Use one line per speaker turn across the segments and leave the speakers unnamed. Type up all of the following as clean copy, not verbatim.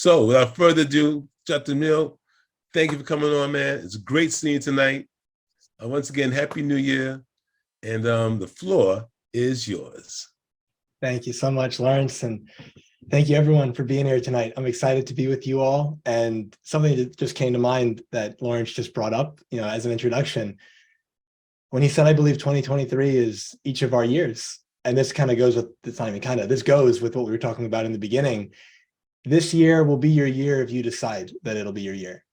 So without further ado, Jamil, thank you for coming on, man. It's great seeing you tonight. Once again, Happy New Year. And the floor is yours.
Thank you so much, Lawrence. And thank you everyone for being here tonight. I'm excited to be with you all. And something that just came to mind that Lawrence just brought up, as an introduction, when he said, I believe 2023 is each of our years. And this kind of goes with the timing, this goes with what we were talking about in the beginning. This year will be your year if you decide that it'll be your year.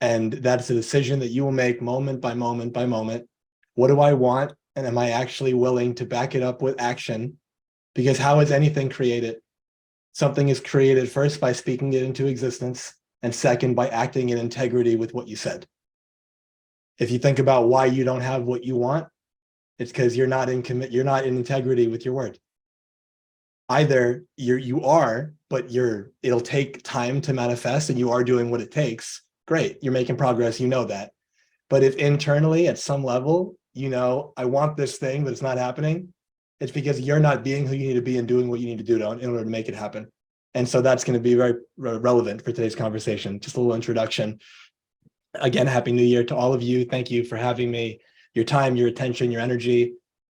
And that's a decision that you will make moment by moment by moment. What do I want? And am I actually willing to back it up with action? Because how is anything created? Something is created first by speaking it into existence, and second by acting in integrity with what you said. If you think about why you don't have what you want, it's because you're not in integrity with your word. Either you are, but it'll take time to manifest and you are doing what it takes. Great, you're making progress, you know that. But if internally at some level, I want this thing, but it's not happening, it's because you're not being who you need to be and doing what you need to do in order to make it happen. And so that's going to be very relevant for today's conversation. Just a little introduction. Again, Happy New Year to all of you. Thank you for having me. Your time, your attention, your energy.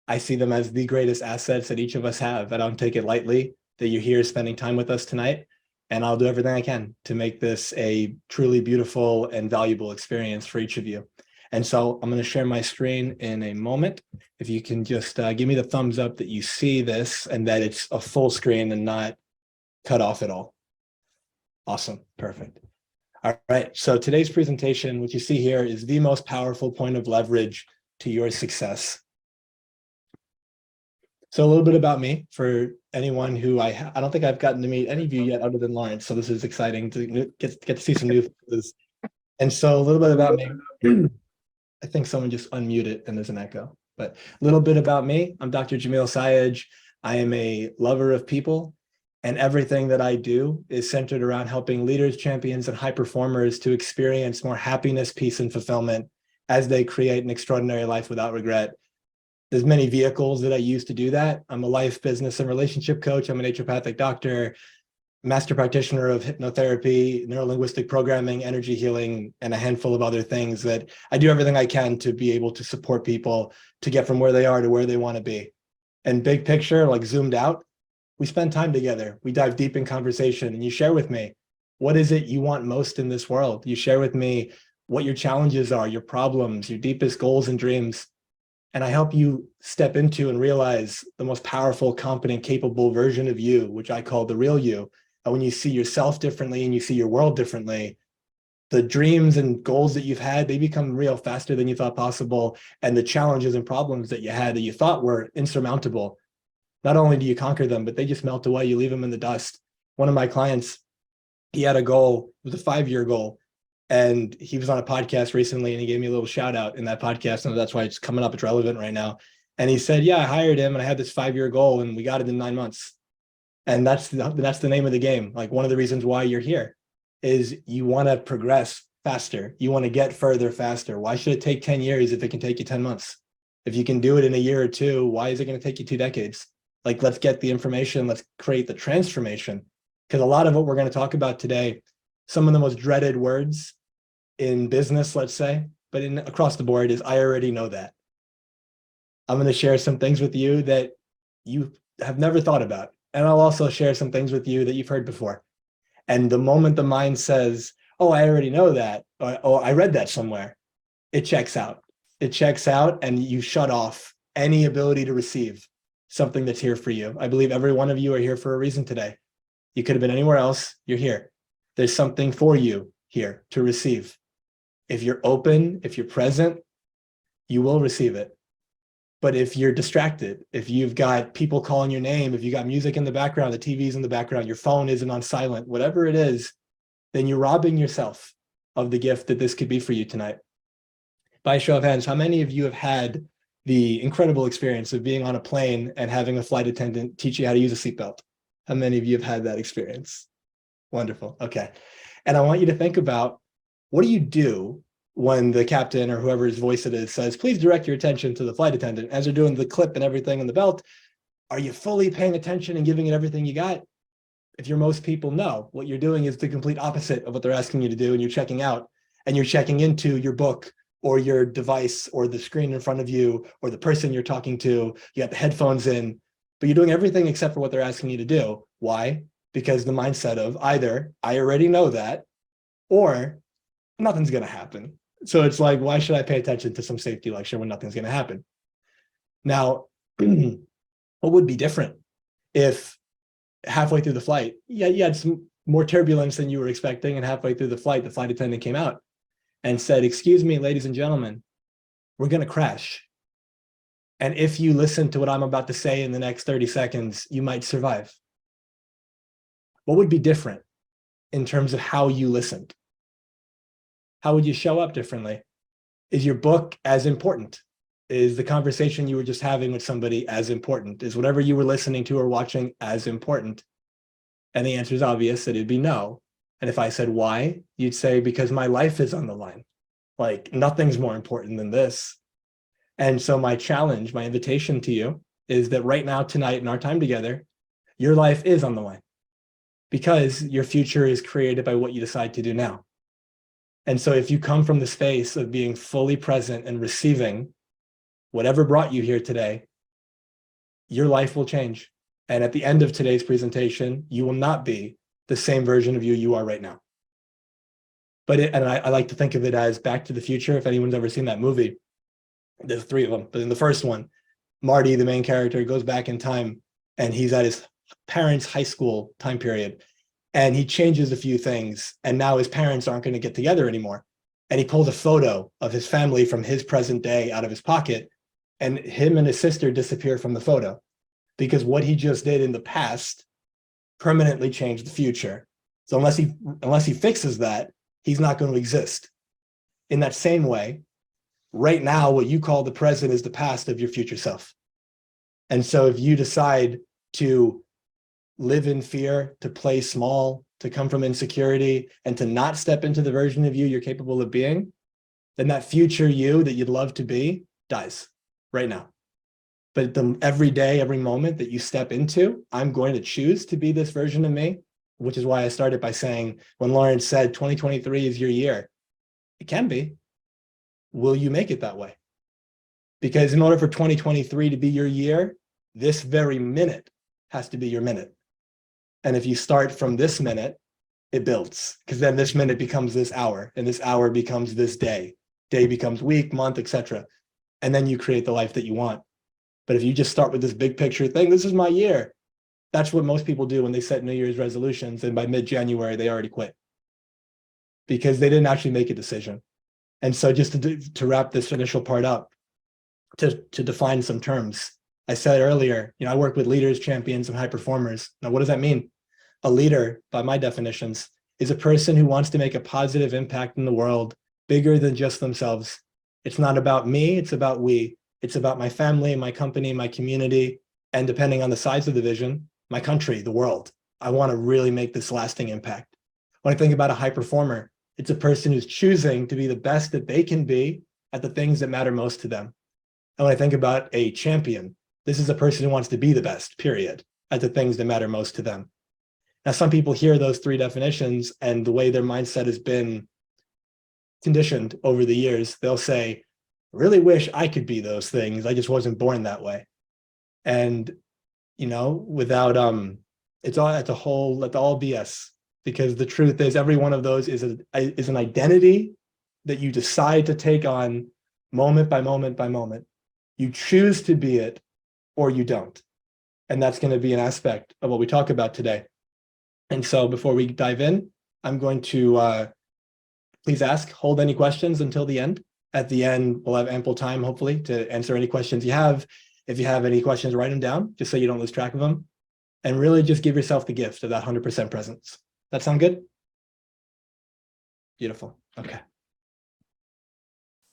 I see them as the greatest assets that each of us have. I don't take it lightly that you're here spending time with us tonight. And I'll do everything I can to make this a truly beautiful and valuable experience for each of you. And so I'm going to share my screen in a moment. If you can just give me the thumbs up that you see this and that it's a full screen and not cut off at all. Awesome. Perfect. All right. So today's presentation, what you see here is the most powerful point of leverage to your success. So a little bit about me for anyone who I don't think I've gotten to meet any of you yet other than Lawrence. So this is exciting to get to see some new faces. And so a little bit about me. I think someone just unmuted and there's an echo, but a little bit about me. I'm Dr. Jamil Sayegh. I am a lover of people, and everything that I do is centered around helping leaders, champions, and high performers to experience more happiness, peace, and fulfillment as they create an extraordinary life without regret. There's many vehicles that I use to do that. I'm a life, business, and relationship coach. I'm a naturopathic doctor, master practitioner of hypnotherapy, neurolinguistic programming, energy healing, and a handful of other things that I do everything I can to be able to support people to get from where they are to where they want to be. And big picture, like zoomed out, we spend time together. We dive deep in conversation and you share with me, what is it you want most in this world? You share with me what your challenges are, your problems, your deepest goals and dreams. And I help you step into and realize the most powerful, competent, capable version of you, which I call the real you. And when you see yourself differently and you see your world differently, the dreams and goals that you've had, they become real faster than you thought possible. And the challenges and problems that you had that you thought were insurmountable, not only do you conquer them, but they just melt away. You leave them in the dust. One of my clients, he had a goal, it was a 5-year goal. And he was on a podcast recently and he gave me a little shout out in that podcast. And that's why it's coming up. It's relevant right now. And he said, yeah, I hired him and I had this 5-year goal and we got it in 9 months. And that's the name of the game. Like one of the reasons why you're here is you want to progress faster. You want to get further faster. Why should it take 10 years if it can take you 10 months? If you can do it in a year or two, why is it going to take you 2 decades? Like, let's get the information. Let's create the transformation. Because a lot of what we're going to talk about today, some of the most dreaded words in business, let's say, but across the board is, I already know that. I'm going to share some things with you that you have never thought about. And I'll also share some things with you that you've heard before. And the moment the mind says, oh, I already know that, or oh, I read that somewhere, it checks out. It checks out and you shut off any ability to receive something that's here for you. I believe every one of you are here for a reason today. You could have been anywhere else. You're here. There's something for you here to receive. If you're open, if you're present, you will receive it. But if you're distracted, if you've got people calling your name, if you got music in the background, the TV's in the background, your phone isn't on silent, whatever it is, then you're robbing yourself of the gift that this could be for you tonight. By a show of hands, how many of you have had the incredible experience of being on a plane and having a flight attendant teach you how to use a seatbelt? How many of you have had that experience? Wonderful. Okay. And I want you to think about, what do you do when the captain or whoever's voice it is says, please direct your attention to the flight attendant as they're doing the clip and everything in the belt? Are you fully paying attention and giving it everything you got? If you're most people, no, what you're doing is the complete opposite of what they're asking you to do, and you're checking out and you're checking into your book or your device or the screen in front of you or the person you're talking to. You got the headphones in, but you're doing everything except for what they're asking you to do. Why? Because the mindset of either I already know that or nothing's going to happen. So it's like, why should I pay attention to some safety lecture when nothing's going to happen? Now, what would be different if halfway through the flight, you had some more turbulence than you were expecting, and halfway through the flight attendant came out and said, "Excuse me, ladies and gentlemen, we're going to crash. And if you listen to what I'm about to say in the next 30 seconds, you might survive." What would be different in terms of how you listened? How would you show up differently? Is your book as important? Is the conversation you were just having with somebody as important? Is whatever you were listening to or watching as important? And the answer is obvious, that it'd be no. And if I said why, you'd say, because my life is on the line. Like, nothing's more important than this. And so my challenge, my invitation to you is that right now, tonight, in our time together, your life is on the line, because your future is created by what you decide to do now. And so if you come from the space of being fully present and receiving whatever brought you here today, your life will change. And at the end of today's presentation, you will not be the same version of you are right now. But I like to think of it as Back to the Future. If anyone's ever seen that movie, there's three of them. But in the first one, Marty, the main character, goes back in time, and he's at his parents' high school time period. And he changes a few things. And now his parents aren't going to get together anymore. And he pulled a photo of his family from his present day out of his pocket. And him and his sister disappear from the photo, because what he just did in the past permanently changed the future. So unless he fixes that, he's not going to exist. In that same way, right now, what you call the present is the past of your future self. And so if you decide to live in fear, to play small, to come from insecurity, and to not step into the version of you you're capable of being, then that future you that you'd love to be dies right now. But every day, every moment that you step into, I'm going to choose to be this version of me, which is why I started by saying, when Lawrence said 2023 is your year, it can be. Will you make it that way? Because in order for 2023 to be your year, this very minute has to be your minute. And if you start from this minute, it builds, because then this minute becomes this hour, and this hour becomes this day. Day becomes week, month, etc. And then you create the life that you want. But if you just start with this big picture thing, this is my year. That's what most people do when they set New Year's resolutions. And by mid-January, they already quit, because they didn't actually make a decision. And so just to wrap this initial part up, to define some terms, I said earlier, I work with leaders, champions, and high performers. Now, what does that mean? A leader, by my definitions, is a person who wants to make a positive impact in the world, bigger than just themselves. It's not about me, it's about we. It's about my family, my company, my community, and depending on the size of the vision, my country, the world. I want to really make this lasting impact. When I think about a high performer, it's a person who's choosing to be the best that they can be at the things that matter most to them. And when I think about a champion, this is a person who wants to be the best, period, at the things that matter most to them. Now, some people hear those three definitions, and the way their mindset has been conditioned over the years, they'll say, really wish I could be those things. I just wasn't born that way. And, without, it's all BS, because the truth is every one of those is an identity that you decide to take on moment by moment by moment. You choose to be it or you don't. And that's going to be an aspect of what we talk about today. And so before we dive in, I'm going to please hold any questions until the end. At the end, we'll have ample time, hopefully, to answer any questions you have. If you have any questions, write them down, just so you don't lose track of them. And really just give yourself the gift of that 100% presence. That sound good? Beautiful. Okay.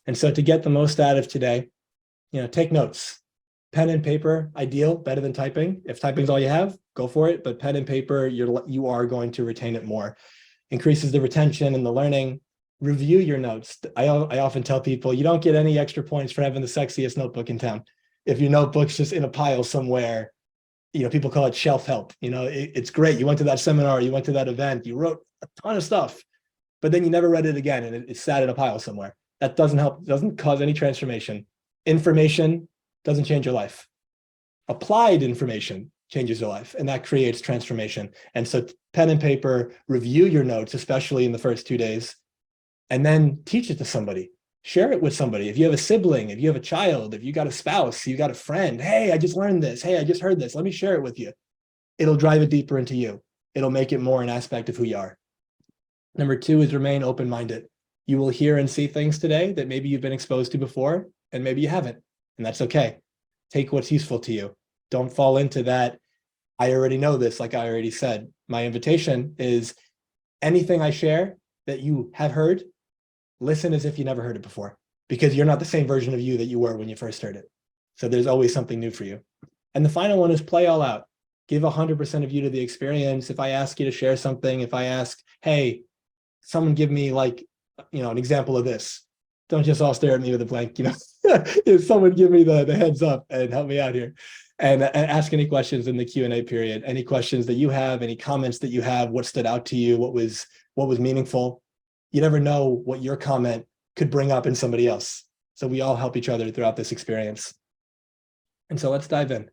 And so to get the most out of today, take notes. Pen and paper, ideal, better than typing. If typing is all you have, go for it. But pen and paper, you are going to retain it more. Increases the retention and the learning. Review your notes. I often tell people, you don't get any extra points for having the sexiest notebook in town. If your notebook's just in a pile somewhere, People call it shelf help. It's great. You went to that seminar, you went to that event, you wrote a ton of stuff, but then you never read it again and it sat in a pile somewhere. That doesn't help, doesn't cause any transformation. Information doesn't change your life. Applied information changes your life, and that creates transformation. And so pen and paper, review your notes, especially in the first 2 days, and then teach it to somebody. Share it with somebody. If you have a sibling, if you have a child, if you got a spouse, you got a friend, hey, I just learned this. Hey, I just heard this. Let me share it with you. It'll drive it deeper into you. It'll make it more an aspect of who you are. Number 2 is remain open-minded. You will hear and see things today that maybe you've been exposed to before, and maybe you haven't, and that's okay. Take what's useful to you. Don't fall into that, I already know this, like I already said. My invitation is anything I share that you have heard, listen as if you never heard it before, because you're not the same version of you that you were when you first heard it. So there's always something new for you. And the final one is play all out. Give 100% of you to the experience. If I ask you to share something, if I ask, hey, someone give me an example of this, don't just all stare at me with a blank, if someone give me the heads up and help me out here. And ask any questions in the Q&A period, any questions that you have, any comments that you have, what stood out to you, what was meaningful. You never know what your comment could bring up in somebody else. So we all help each other throughout this experience. And so let's dive in.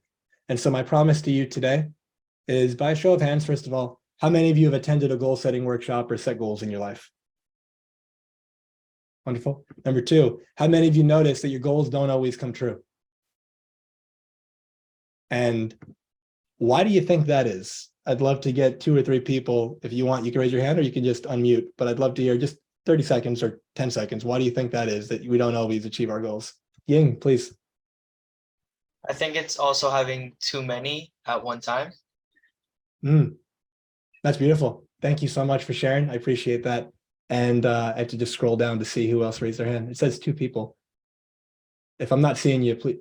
And so my promise to you today is, by a show of hands, first of all, how many of you have attended a goal setting workshop or set goals in your life? Wonderful. Number 2, how many of you notice that your goals don't always come true? And why do you think that is? I'd love to get 2 or 3 people. If you want, you can raise your hand or you can just unmute, but I'd love to hear just 30 seconds or 10 seconds. Why do you think that is, that we don't always achieve our goals? Ying, please.
I think it's also having too many at one time.
That's beautiful. Thank you so much for sharing. I appreciate that. And I have to just scroll down to see who else raised their hand. It says 2 people. If I'm not seeing you, please.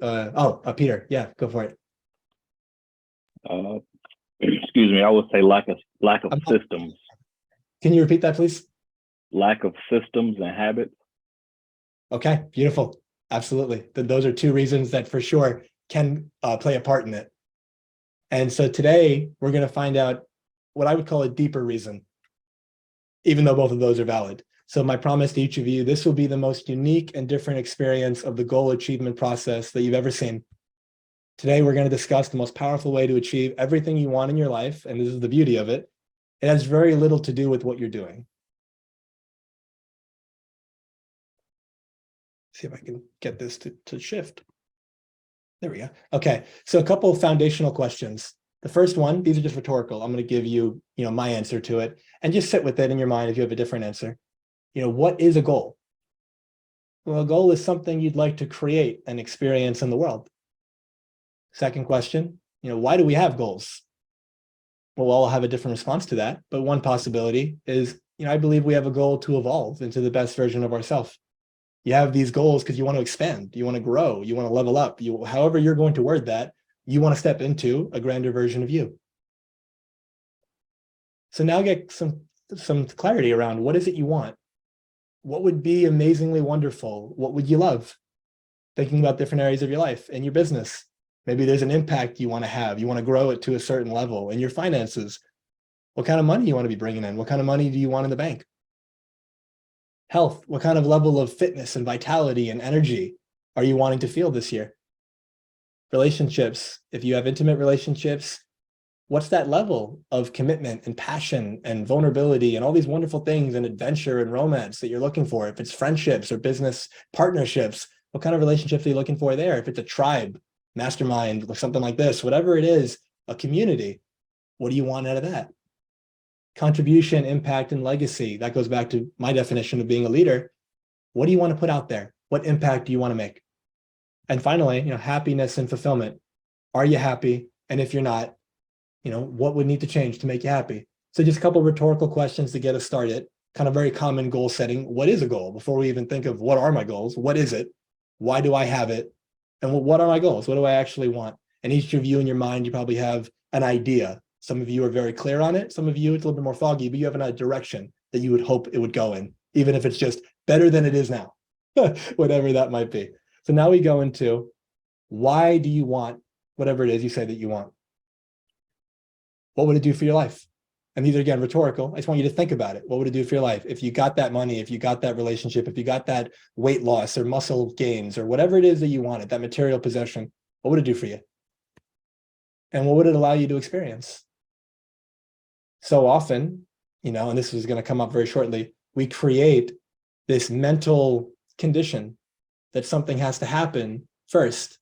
Peter. Yeah, go for it.
Excuse me. I would say lack of systems.
Can you repeat that, please?
Lack of systems and habits.
Okay, beautiful. Absolutely. Those are 2 reasons that for sure can play a part in it. And so today we're going to find out what I would call a deeper reason, even though both of those are valid. So my promise to each of you, this will be the most unique and different experience of the goal achievement process that you've ever seen. Today, we're going to discuss the most powerful way to achieve everything you want in your life. And this is the beauty of it. It has very little to do with what you're doing. See if I can get this to shift. There we go. Okay, so a couple of foundational questions. The first one, these are just rhetorical. I'm going to give you, my answer to it, and just sit with it in your mind if you have a different answer. What is a goal? Well, a goal is something you'd like to create and experience in the world. Second question, why do we have goals? Well, we'll all have a different response to that, but one possibility is, I believe we have a goal to evolve into the best version of ourselves. You have these goals because you want to expand, you want to grow, you want to level up, however you're going to word that, you want to step into a grander version of you. So now get some clarity around, what is it you want? What would be amazingly wonderful? What would you love? Thinking about different areas of your life and your business. Maybe there's an impact you want to have. You want to grow it to a certain level in your finances. What kind of money you want to be bringing in? What kind of money do you want in the bank? Health. What kind of level of fitness and vitality and energy are you wanting to feel this year? Relationships. If you have intimate relationships, what's that level of commitment and passion and vulnerability and all these wonderful things and adventure and romance that you're looking for? If it's friendships or business partnerships, what kind of relationships are you looking for there? If it's a tribe, mastermind, or something like this, whatever it is, a community, what do you want out of that? Contribution, impact, and legacy. That goes back to my definition of being a leader. What do you want to put out there? What impact do you want to make? And finally, happiness and fulfillment. Are you happy? And if you're not, what would need to change to make you happy? So just a couple of rhetorical questions to get us started. Kind of very common goal setting. What is a goal? Before we even think of what are my goals, what is it? Why do I have it? And what are my goals? What do I actually want? And each of you in your mind, you probably have an idea. Some of you are very clear on it. Some of you, it's a little bit more foggy, but you have a direction that you would hope it would go in, even if it's just better than it is now, whatever that might be. So now we go into, why do you want whatever it is you say that you want? what would it do for your life? And these are, again, rhetorical. I just want you to think about it. What would it do for your life? If you got that money, if you got that relationship, if you got that weight loss or muscle gains or whatever it is that you wanted, that material possession, what would it do for you? And what would it allow you to experience? So often, and this is going to come up very shortly, we create this mental condition that something has to happen first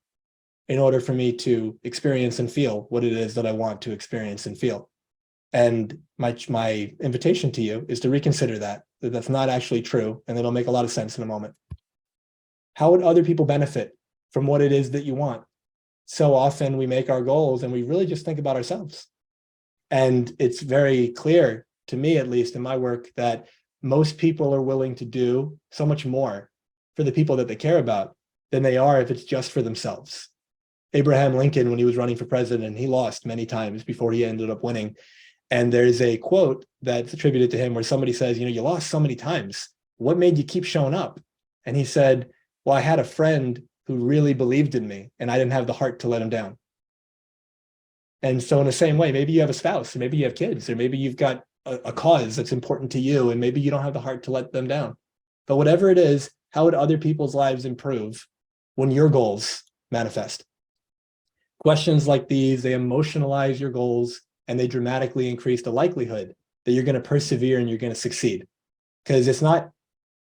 in order for me to experience and feel what it is that I want to experience and feel. And my invitation to you is to reconsider that that's not actually true, and it'll make a lot of sense in a moment. How would other people benefit from what it is that you want? So often we make our goals and we really just think about ourselves. And it's very clear to me, at least in my work, that most people are willing to do so much more for the people that they care about than they are if it's just for themselves. Abraham Lincoln, when he was running for president, he lost many times before he ended up winning. And there's a quote that's attributed to him where somebody says, you lost so many times. What made you keep showing up? And he said, well, I had a friend who really believed in me and I didn't have the heart to let him down. And so in the same way, maybe you have a spouse, or maybe you have kids, or maybe you've got a cause that's important to you, and maybe you don't have the heart to let them down. But whatever it is, how would other people's lives improve when your goals manifest? Questions like these, they emotionalize your goals and they dramatically increase the likelihood that you're going to persevere and you're going to succeed. Because it's not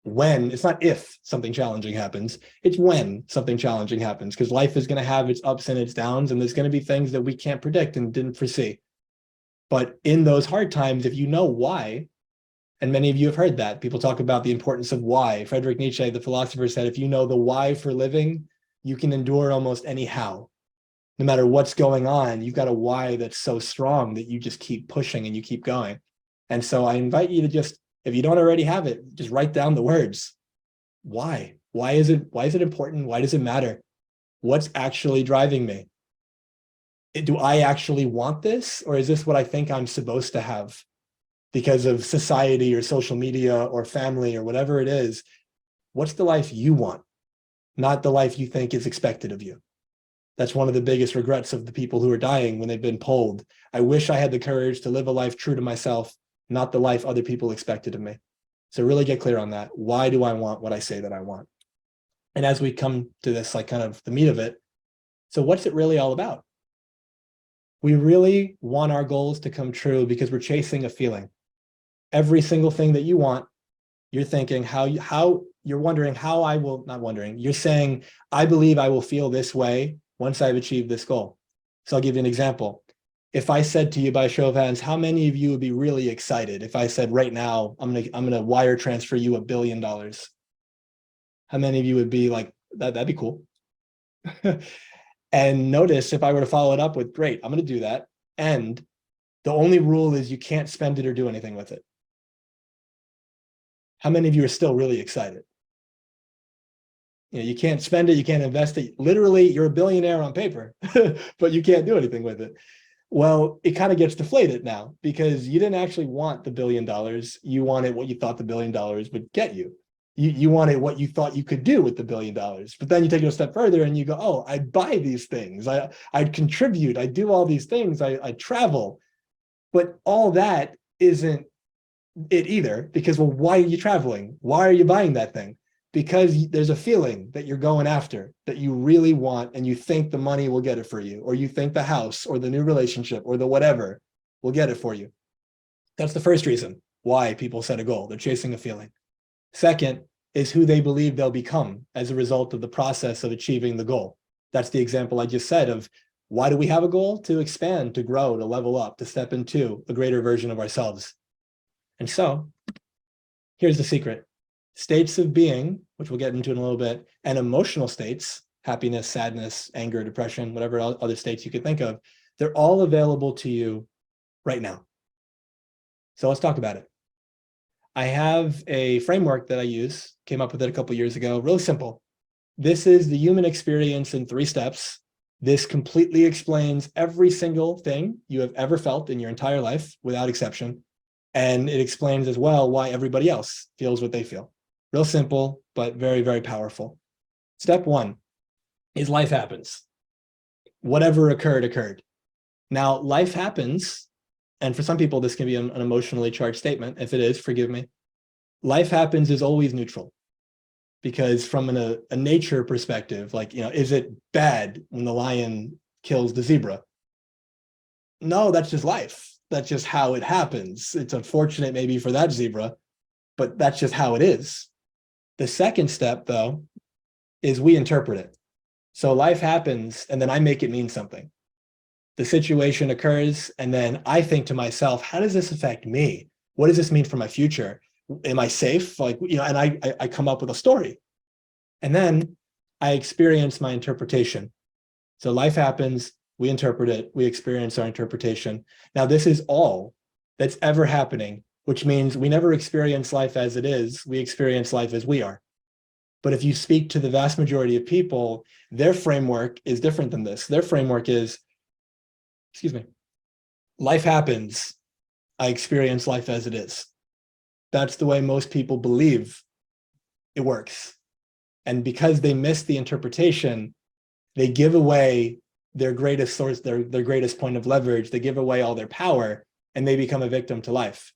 if something challenging happens, it's when something challenging happens, because life is going to have its ups and its downs, and there's going to be things that we can't predict and didn't foresee. But in those hard times, if you know why, and many of you have heard that, people talk about the importance of why. Friedrich Nietzsche, the philosopher, said, if you know the why for living, you can endure almost any how. No matter what's going on, you've got a why that's so strong that you just keep pushing and you keep going. And so I invite you to just, if you don't already have it, just write down the words. Why? Why is it important? Why does it matter? What's actually driving me? Do I actually want this? Or is this what I think I'm supposed to have because of society or social media or family or whatever it is? What's the life you want? Not the life you think is expected of you. That's one of the biggest regrets of the people who are dying when they've been polled. I wish I had the courage to live a life true to myself, not the life other people expected of me. So really get clear on that. Why do I want what I say that I want? And as we come to this, like kind of the meat of it, so what's it really all about? We really want our goals to come true because we're chasing a feeling. Every single thing that you want, you're thinking you're wondering how I will, not wondering, you're saying, I believe I will feel this way once I've achieved this goal. So I'll give you an example. If I said to you by show of hands, how many of you would be really excited if I said right now, I'm gonna wire transfer you $1 billion? How many of you would be like, that'd be cool? And notice if I were to follow it up with, great, I'm gonna do that. And the only rule is you can't spend it or do anything with it. How many of you are still really excited? You can't spend it, you can't invest it. Literally, you're a billionaire on paper, but you can't do anything with it. Well, it kind of gets deflated now because you didn't actually want the $1 billion. You wanted what you thought the $1 billion would get you. You wanted what you thought you could do with the $1 billion. But then you take it a step further and you go, oh, I'd buy these things. I'd contribute. I do all these things. I travel. But all that isn't it either, because, well, why are you traveling? Why are you buying that thing? Because there's a feeling that you're going after that you really want, and you think the money will get it for you, or you think the house or the new relationship or the whatever will get it for you. That's the first reason why people set a goal. They're chasing a feeling. Second is who they believe they'll become as a result of the process of achieving the goal. That's the example I just said of why do we have a goal? To expand, to grow, to level up, to step into a greater version of ourselves. And so here's the secret. States of being, which we'll get into in a little bit, and emotional states, happiness, sadness, anger, depression, whatever other states you could think of, they're all available to you right now. So let's talk about it. I have a framework that I use, came up with it a couple of years ago, really simple. This is the human experience in 3 steps. This completely explains every single thing you have ever felt in your entire life, without exception. And it explains as well why everybody else feels what they feel. Real simple, but very, very powerful. Step 1 is life happens. Whatever occurred, occurred. Now, life happens and for some people, this can be an emotionally charged statement. If it is, forgive me. Life happens is always neutral. Because from a nature perspective, like, is it bad when the lion kills the zebra? No, that's just life. That's just how it happens. It's unfortunate maybe for that zebra, but that's just how it is. The second step, though, is we interpret it. So life happens, and then I make it mean something. The situation occurs, and then I think to myself, how does this affect me? What does this mean for my future? Am I safe? Like, and I come up with a story. And then I experience my interpretation. So life happens, we interpret it, we experience our interpretation. Now, this is all that's ever happening, which means we never experience life as it is, we experience life as we are. But if you speak to the vast majority of people, their framework is different than this. Their framework is, life happens, I experience life as it is. That's the way most people believe it works. And because they miss the interpretation, they give away their greatest source, their greatest point of leverage. They give away all their power, and they become a victim to life.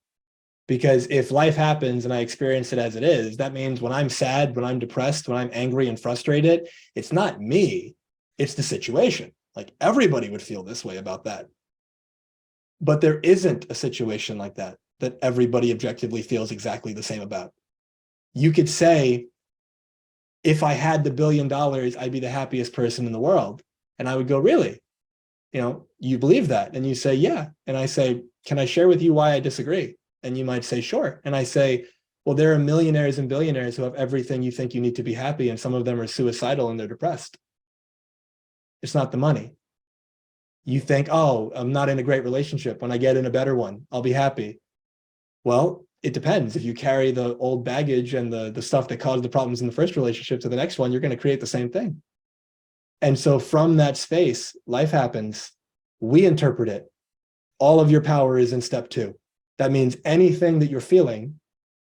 Because if life happens and I experience it as it is, that means when I'm sad, when I'm depressed, when I'm angry and frustrated, it's not me, it's the situation. Like, everybody would feel this way about that. But there isn't a situation like that everybody objectively feels exactly the same about. You could say, if I had the $1 billion, I'd be the happiest person in the world. And I would go, really? You believe that? And you say, yeah. And I say, can I share with you why I disagree? And you might say, sure. And I say, well, there are millionaires and billionaires who have everything you think you need to be happy, and some of them are suicidal and they're depressed. It's not the money. You think, oh, I'm not in a great relationship. When I get in a better one, I'll be happy. Well, it depends. If you carry the old baggage and the stuff that caused the problems in the first relationship to the next one, you're going to create the same thing. And so from that space, life happens. We interpret it. All of your power is in step 2. That means anything that you're feeling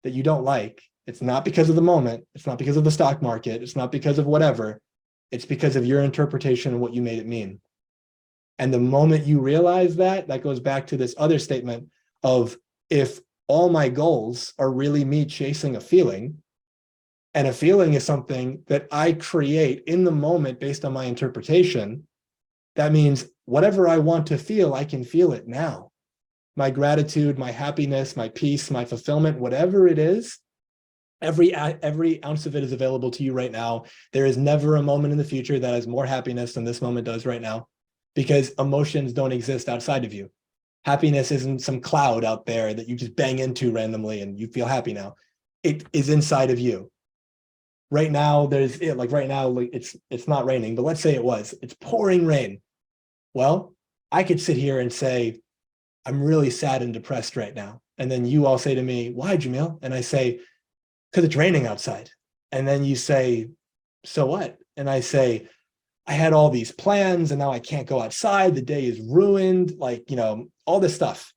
that you don't like, it's not because of the moment. It's not because of the stock market. It's not because of whatever. It's because of your interpretation and what you made it mean. And the moment you realize that goes back to this other statement of, if all my goals are really me chasing a feeling, and a feeling is something that I create in the moment based on my interpretation, that means whatever I want to feel, I can feel it now. My gratitude, my happiness, my peace, my fulfillment, whatever it is, every ounce of it is available to you right now. There is never a moment in the future that has more happiness than this moment does right now, because emotions don't exist outside of you. Happiness isn't some cloud out there that you just bang into randomly and you feel happy now. It is inside of you. Right now, it's not raining, but let's say it was. It's pouring rain. Well, I could sit here and say, I'm really sad and depressed right now. And then you all say to me, why, Jamil? And I say, because it's raining outside. And then you say, so what? And I say, I had all these plans and now I can't go outside. The day is ruined, all this stuff.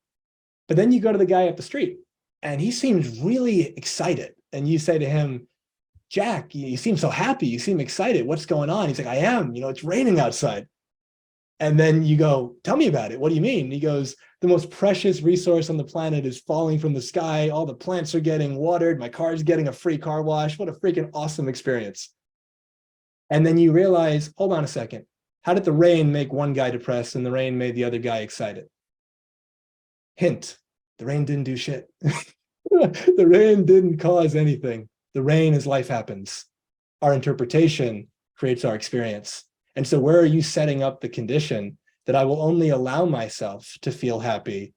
But then you go to the guy up the street and he seems really excited. And you say to him, Jack, you seem so happy. You seem excited. What's going on? He's like, I am, it's raining outside. And then you go, tell me about it. What do you mean? He goes, the most precious resource on the planet is falling from the sky. All the plants are getting watered. My car's getting a free car wash. What a freaking awesome experience. And then you realize, hold on a second. How did the rain make one guy depressed and the rain made the other guy excited? Hint, the rain didn't do shit. The rain didn't cause anything. The rain is life happens. Our interpretation creates our experience. And so where are you setting up the condition that I will only allow myself to feel happy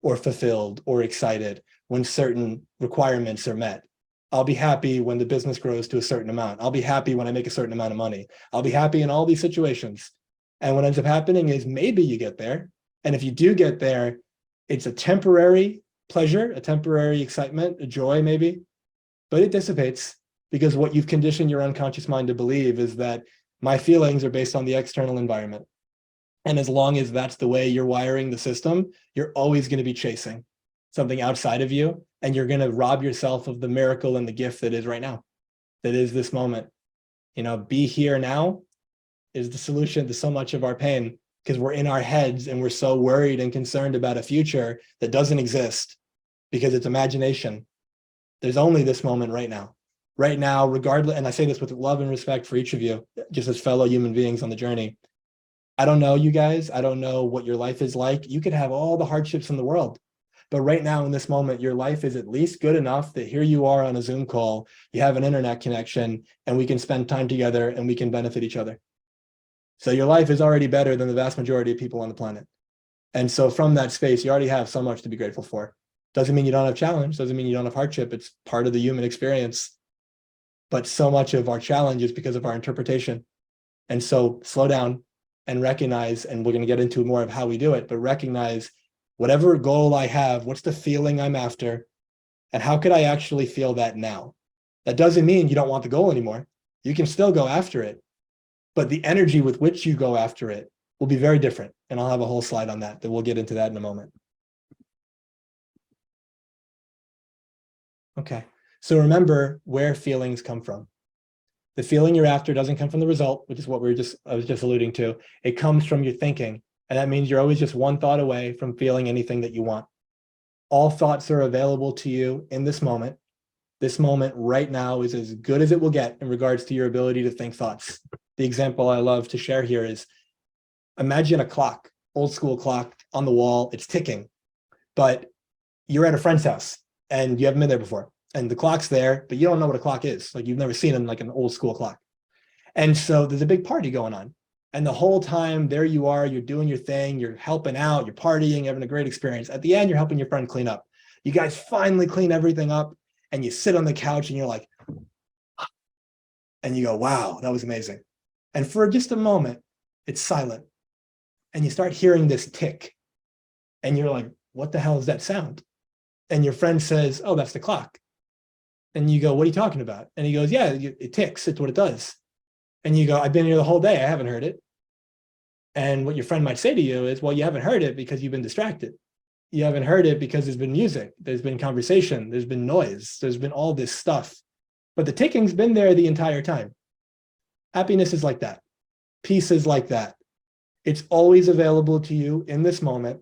or fulfilled or excited when certain requirements are met? I'll be happy when the business grows to a certain amount. I'll be happy when I make a certain amount of money. I'll be happy in all these situations. And what ends up happening is maybe you get there. And if you do get there, it's a temporary pleasure, a temporary excitement, a joy maybe, but it dissipates because what you've conditioned your unconscious mind to believe is that my feelings are based on the external environment. And as long as that's the way you're wiring the system, you're always going to be chasing something outside of you, and you're going to rob yourself of the miracle and the gift that is right now, that is this moment. Be here now is the solution to so much of our pain. because we're in our heads and we're so worried and concerned about a future that doesn't exist because it's imagination. There's only this moment right now. Right now, regardless, and I say this with love and respect for each of you, just as fellow human beings on the journey. I don't know you guys. I don't know what your life is like. You could have all the hardships in the world. But right now in this moment, your life is at least good enough that here you are on a Zoom call, you have an internet connection, and we can spend time together and we can benefit each other. So your life is already better than the vast majority of people on the planet. And so from that space, you already have so much to be grateful for. Doesn't mean you don't have challenge, doesn't mean you don't have hardship. It's part of the human experience. But so much of our challenge is because of our interpretation. And so slow down and recognize, and we're going to get into more of how we do it, but recognize whatever goal I have, what's the feeling I'm after, and how could I actually feel that now? That doesn't mean you don't want the goal anymore. You can still go after it, but the energy with which you go after it will be very different. And I'll have a whole slide on that, we'll get into that in a moment. Okay, so remember where feelings come from. The feeling you're after doesn't come from the result, which is what I was just alluding to. It comes from your thinking. And that means you're always just one thought away from feeling anything that you want. All thoughts are available to you in this moment. This moment right now is as good as it will get in regards to your ability to think thoughts. The example I love to share here is, imagine a clock, old school clock on the wall, it's ticking, but you're at a friend's house and you haven't been there before. And the clock's there, but you don't know what a clock is. Like you've never seen it in like an old school clock. And so there's a big party going on. And the whole time there you are, you're doing your thing, you're helping out, you're partying, having a great experience. At the end, you're helping your friend clean up. You guys finally clean everything up and you sit on the couch and you're like, and you go, wow, that was amazing. And for just a moment, it's silent. And you start hearing this tick. And you're like, what the hell is that sound? And your friend says, oh, that's the clock. And you go, what are you talking about? And he goes, yeah, it ticks, it's what it does. And you go, I've been here the whole day, I haven't heard it. And what your friend might say to you is, well, you haven't heard it because you've been distracted. You haven't heard it because there's been music, there's been conversation, there's been noise, there's been all this stuff. But the ticking's been there the entire time. Happiness is like that. Peace is like that. It's always available to you in this moment.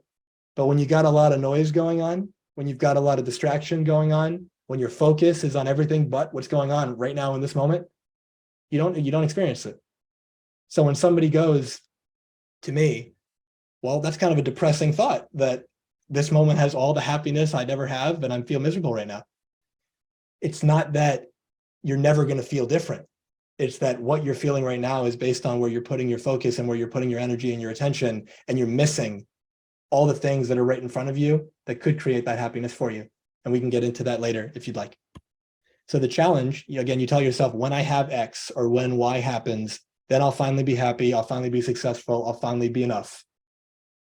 But when you got a lot of noise going on, when you've got a lot of distraction going on, when your focus is on everything but what's going on right now in this moment, you don't experience it. So when somebody goes to me, well, that's kind of a depressing thought that this moment has all the happiness I'd ever have, and I feel miserable right now. It's not that you're never going to feel different. It's that what you're feeling right now is based on where you're putting your focus and where you're putting your energy and your attention, and you're missing all the things that are right in front of you that could create that happiness for you. And we can get into that later if you'd like. So the challenge, again, you tell yourself, when I have X or when Y happens, then I'll finally be happy, I'll finally be successful, I'll finally be enough.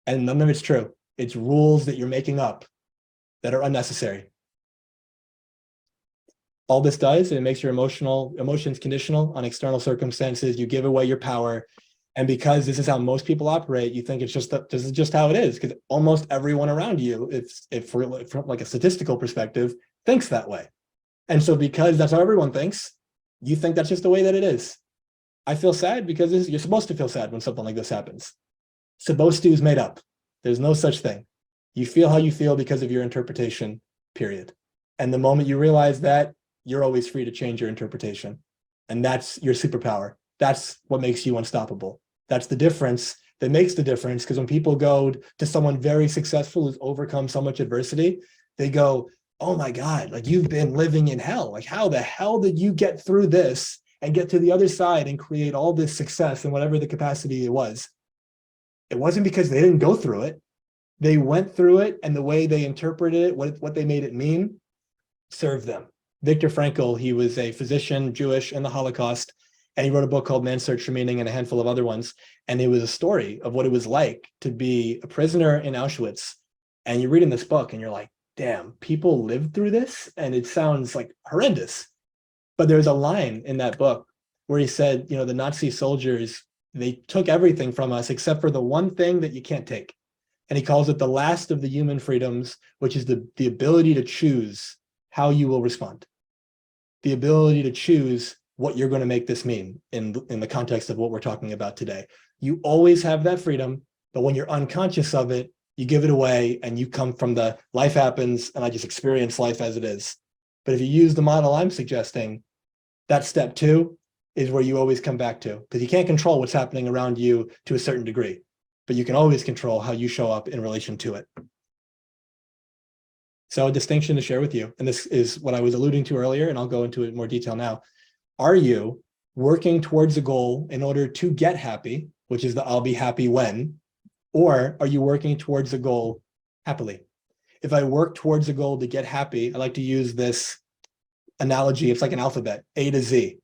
And none of it's true. It's rules that you're making up that are unnecessary. All this does, it makes your emotions conditional on external circumstances. You give away your power. And because this is how most people operate, you think it's just that this is just how it is, because almost everyone around you, if from like a statistical perspective, thinks that way. And so because that's how everyone thinks, you think that's just the way that it is. I feel sad because you're supposed to feel sad when something like this happens. Supposed to is made up. There's no such thing. You feel how you feel because of your interpretation, period. And the moment you realize that, you're always free to change your interpretation. And that's your superpower. That's what makes you unstoppable. That's the difference that makes the difference, because when people go to someone very successful who's overcome so much adversity, they go, oh my God, like you've been living in hell. Like how the hell did you get through this and get to the other side and create all this success in whatever the capacity it was? It wasn't because they didn't go through it. They went through it, and the way they interpreted it, what they made it mean, served them. Viktor Frankl, he was a physician, Jewish, in the Holocaust, and he wrote a book called Man's Search for Meaning and a handful of other ones. And it was a story of what it was like to be a prisoner in Auschwitz. And you're reading this book and you're like, damn, people lived through this? And it sounds like horrendous. But there's a line in that book where he said, you know, the Nazi soldiers, they took everything from us except for the one thing that you can't take. And he calls it the last of the human freedoms, which is the ability to choose how you will respond. The ability to choose what you're going to make this mean in the context of what we're talking about today. You always have that freedom. But when you're unconscious of it, you give it away and you come from the life happens and I just experience life as it is. But if you use the model I'm suggesting, that step 2 is where you always come back to, because you can't control what's happening around you to a certain degree, but you can always control how you show up in relation to it. So a distinction to share with you, and this is what I was alluding to earlier, and I'll go into it in more detail now. Are you working towards a goal in order to get happy, which is the I'll be happy when, or are you working towards a goal happily? If I work towards a goal to get happy, I like to use this analogy. It's like an alphabet, A to Z.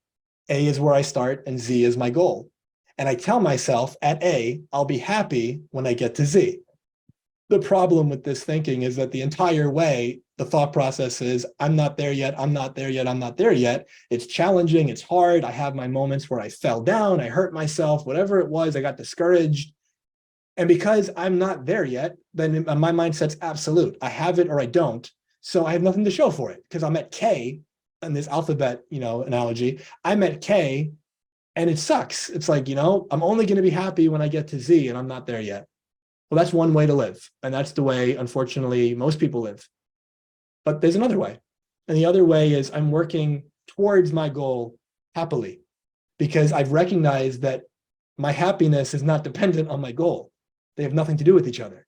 A is where I start and Z is my goal. And I tell myself at A, I'll be happy when I get to Z. The problem with this thinking is that the entire way, the thought process is, I'm not there yet, I'm not there yet, I'm not there yet. It's challenging, it's hard. I have my moments where I fell down, I hurt myself, whatever it was, I got discouraged. And because I'm not there yet, then my mindset's absolute. I have it or I don't. So I have nothing to show for it because I'm at K in this alphabet, analogy. I'm at K and it sucks. It's like, I'm only going to be happy when I get to Z and I'm not there yet. Well, that's one way to live. And that's the way, unfortunately, most people live. But there's another way. And the other way is I'm working towards my goal happily because I've recognized that my happiness is not dependent on my goal. They have nothing to do with each other.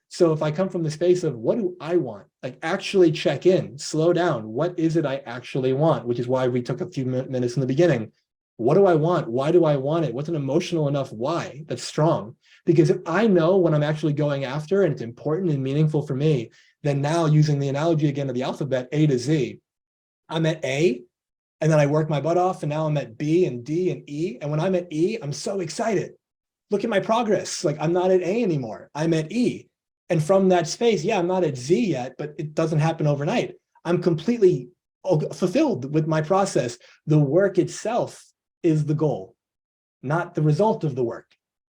So if I come from the space of what do I want, like actually check in, slow down, what is it I actually want, which is why we took a few minutes in the beginning. What do I want? Why do I want it? What's an emotional enough why that's strong? Because if I know what I'm actually going after and it's important and meaningful for me, then now using the analogy again of the alphabet, A to Z, I'm at A and then I work my butt off and now I'm at B and D and E. And when I'm at E, I'm so excited. Look at my progress. Like I'm not at A anymore. I'm at E. And from that space, yeah, I'm not at Z yet, but it doesn't happen overnight. I'm completely fulfilled with my process. The work itself is the goal, not the result of the work.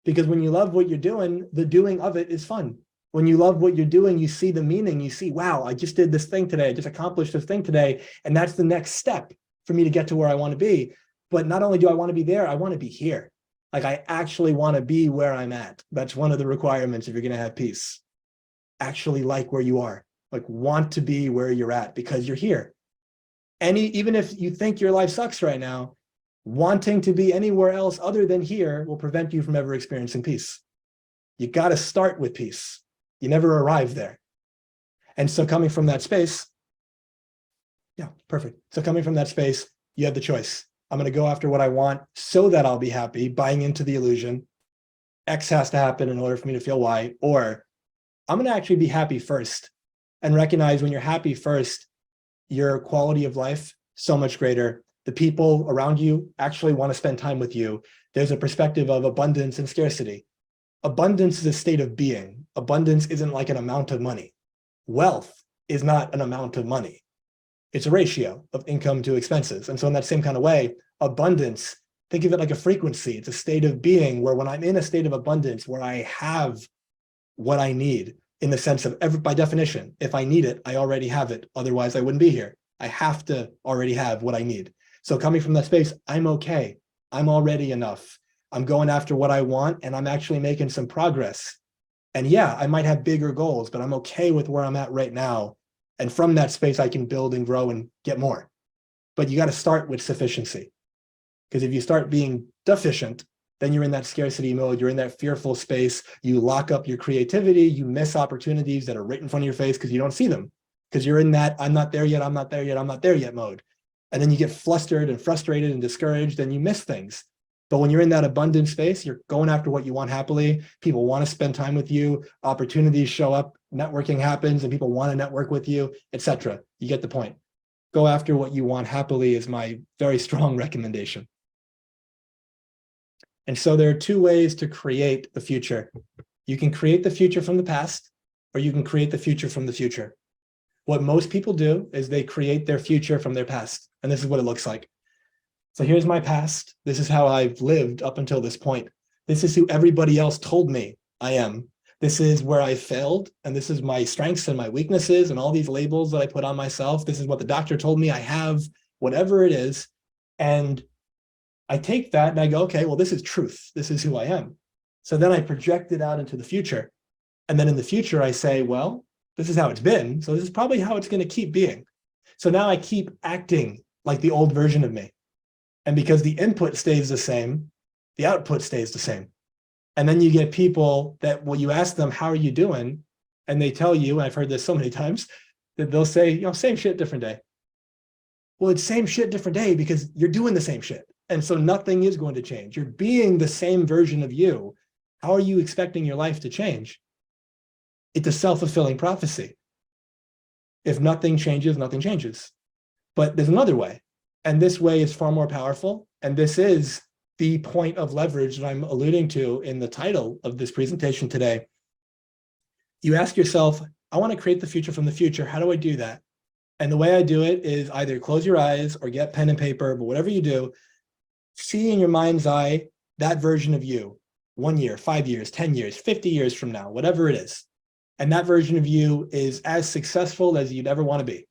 Because when you love what you're doing, the doing of it is fun. When you love what you're doing, you see the meaning, you see, wow, I just did this thing today, I just accomplished this thing today, and that's the next step for me to get to where I want to be. But not only do I want to be there, I want to be here. Like I actually want to be where I'm at. That's one of the requirements if you're going to have peace. Actually like where you are, like want to be where you're at because you're here. Even if you think your life sucks right now, wanting to be anywhere else other than here will prevent you from ever experiencing peace. You got to start with peace. You never arrive there. And so coming from that space, yeah, perfect. So coming from that space, you have the choice. I'm going to go after what I want so that I'll be happy, buying into the illusion. X has to happen in order for me to feel Y, or I'm going to actually be happy first and recognize when you're happy first, your quality of life so much greater. The people around you actually want to spend time with you. There's a perspective of abundance and scarcity. Abundance is a state of being. Abundance isn't like an amount of money. Wealth is not an amount of money. It's a ratio of income to expenses. And so in that same kind of way, abundance, think of it like a frequency. It's a state of being where when I'm in a state of abundance, where I have what I need in the sense of by definition, if I need it, I already have it. Otherwise I wouldn't be here. I have to already have what I need. So coming from that space, I'm okay. I'm already enough. I'm going after what I want and I'm actually making some progress. And yeah, I might have bigger goals, but I'm okay with where I'm at right now. And from that space, I can build and grow and get more. But you got to start with sufficiency. Because if you start being deficient, then you're in that scarcity mode, you're in that fearful space, you lock up your creativity, you miss opportunities that are right in front of your face because you don't see them. Because you're in that, I'm not there yet, I'm not there yet, I'm not there yet mode. And then you get flustered and frustrated and discouraged and you miss things. But when you're in that abundant space, you're going after what you want happily. People want to spend time with you, opportunities show up, networking happens and people want to network with you, etc. You get the point. Go after what you want happily is my very strong recommendation. And so there are two ways to create the future. You can create the future from the past, or you can create the future from the future. What most people do is they create their future from their past. And this is what it looks like. So here's my past. This is how I've lived up until this point. This is who everybody else told me I am. This is where I failed. And this is my strengths and my weaknesses and all these labels that I put on myself. This is what the doctor told me I have, whatever it is. And I take that and I go, okay, well, this is truth. This is who I am. So then I project it out into the future. And then in the future, I say, well, this is how it's been. So this is probably how it's going to keep being. So now I keep acting like the old version of me. And because the input stays the same, the output stays the same. And then you get people that when you ask them, how are you doing? And they tell you, and I've heard this so many times, that they'll say, you know, same shit, different day. Well, it's same shit, different day because you're doing the same shit. And so nothing is going to change. You're being the same version of you. How are you expecting your life to change? It's a self-fulfilling prophecy. If nothing changes, nothing changes. But there's another way. And this way is far more powerful. And this is the point of leverage that I'm alluding to in the title of this presentation today. You ask yourself, I want to create the future from the future. How do I do that? And the way I do it is either close your eyes or get pen and paper, but whatever you do, see in your mind's eye that version of you, 1 year, 5 years, 10 years, 50 years from now, whatever it is. And that version of you is as successful as you'd ever want to be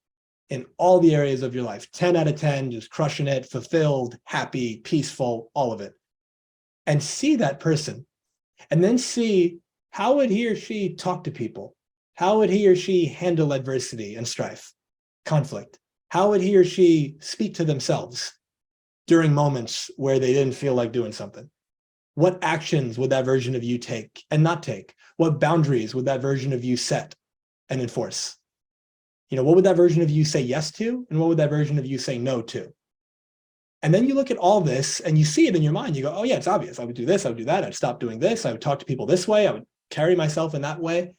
in all the areas of your life. 10 out of 10, just crushing it, fulfilled, happy, peaceful, all of it. And see that person. And then see how would he or she talk to people? How would he or she handle adversity and strife, conflict? How would he or she speak to themselves during moments where they didn't feel like doing something? What actions would that version of you take and not take? What boundaries would that version of you set and enforce? You know, what would that version of you say yes to? And what would that version of you say no to? And then you look at all this and you see it in your mind. You go, oh yeah, it's obvious. I would do this, I would do that. I'd stop doing this. I would talk to people this way. I would carry myself in that way.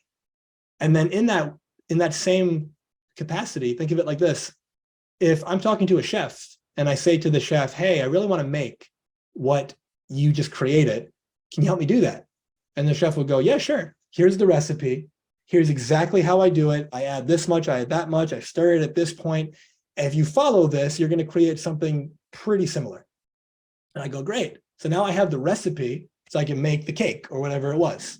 And then in that same capacity, think of it like this. If I'm talking to a chef and I say to the chef, hey, I really want to make what you just created. Can you help me do that? And the chef would go, yeah, sure. Here's the recipe. Here's exactly how I do it. I add this much, I add that much, I stir it at this point. And if you follow this, you're going to create something pretty similar. And I go, great. So now I have the recipe so I can make the cake or whatever it was.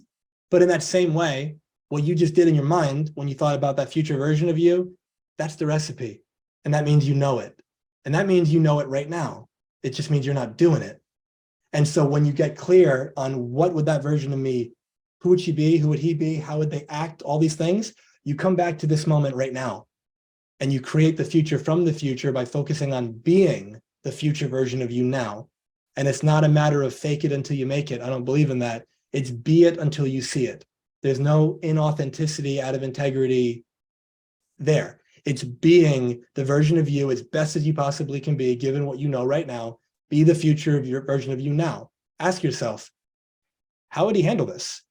But in that same way, what you just did in your mind when you thought about that future version of you, that's the recipe. And that means you know it. And that means you know it right now. It just means you're not doing it. And so when you get clear on what would that version of me, who would she be? Who would he be? How would they act? All these things, you come back to this moment right now and you create the future from the future by focusing on being the future version of you now. And it's not a matter of fake it until you make it. I don't believe in that. It's be it until you see it. There's no inauthenticity out of integrity there. It's being the version of you as best as you possibly can be, given what you know right now. Be the future of your version of you now. Ask yourself, how would he handle this?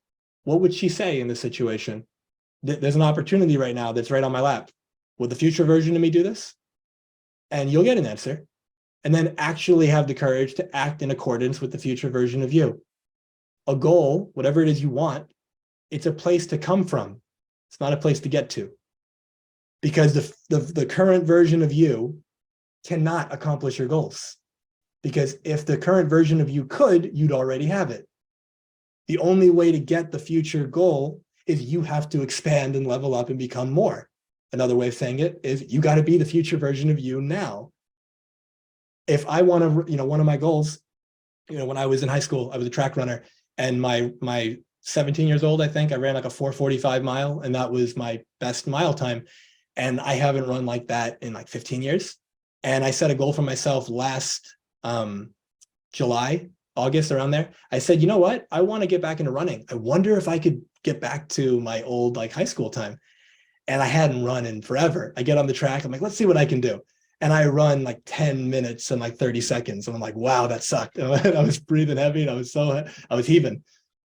What would she say in this situation? There's an opportunity right now that's right on my lap. Would the future version of me do this? And you'll get an answer. And then actually have the courage to act in accordance with the future version of you. A goal, whatever it is you want, it's a place to come from. It's not a place to get to. Because the current version of you cannot accomplish your goals. Because if the current version of you could, you'd already have it. The only way to get the future goal is you have to expand and level up and become more. Another way of saying it is you got to be the future version of you now. If I want to, one of my goals, when I was in high school, I was a track runner, and my 17 years old, I think I ran like a 4:45 mile, and that was my best mile time. And I haven't run like that in like 15 years. And I set a goal for myself last July, August, around there. I said, you know what? I want to get back into running. I wonder if I could get back to my old like high school time. And I hadn't run in forever. I get on the track. I'm like, let's see what I can do. And I run like 10 minutes and like 30 seconds. And I'm like, wow, that sucked. And I was breathing heavy and I was heaving.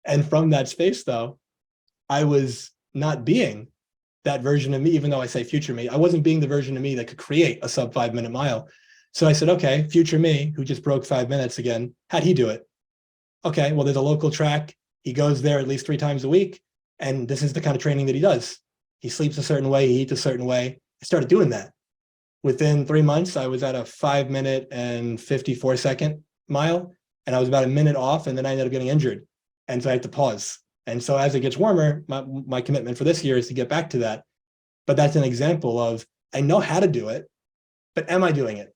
And from that space though, I was not being that version of me, even though I say future me, I wasn't being the version of me that could create a sub 5 minute mile. So I said, okay, future me, who just broke 5 minutes again, how'd he do it? Okay, well, there's a local track. He goes there at least 3 times a week. And this is the kind of training that he does. He sleeps a certain way, he eats a certain way. I started doing that. Within 3 months, I was at a 5 minute and 54 second mile. And I was about a minute off, and then I ended up getting injured. And so I had to pause. And so as it gets warmer, my commitment for this year is to get back to that. But that's an example of, I know how to do it, but am I doing it?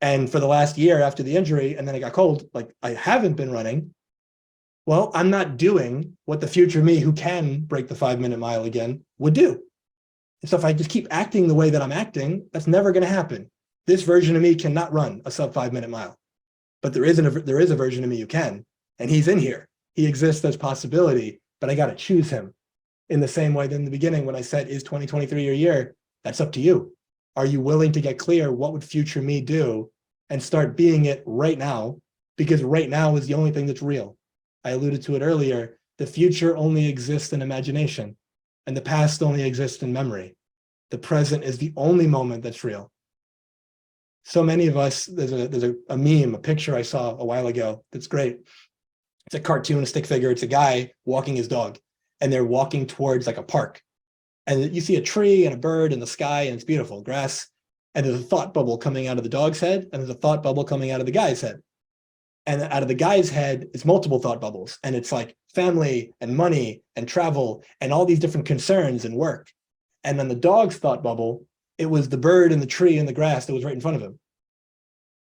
And for the last year after the injury, and then it got cold, like I haven't been running, Well, I'm not doing what the future me who can break the 5-minute mile again would do. And so if I just keep acting the way that I'm acting, that's never going to happen. This version of me cannot run a sub 5-minute mile, but there is a version of me who can, and he's in here. He exists as possibility, but I got to choose him. In the same way that in the beginning, when I said, is 2023 your year? That's up to you. Are you willing to get clear? What would future me do? And start being it right now, because right now is the only thing that's real. I alluded to it earlier. The future only exists in imagination, and the past only exists in memory. The present is the only moment that's real. So many of us, there's a meme, a picture I saw a while ago that's great. It's a cartoon, a stick figure. It's a guy walking his dog, and they're walking towards like a park. And you see a tree and a bird in the sky, and it's beautiful, grass. And there's a thought bubble coming out of the dog's head, and there's a thought bubble coming out of the guy's head. And out of the guy's head is multiple thought bubbles. And it's like family and money and travel and all these different concerns and work. And then the dog's thought bubble, it was the bird and the tree and the grass that was right in front of him.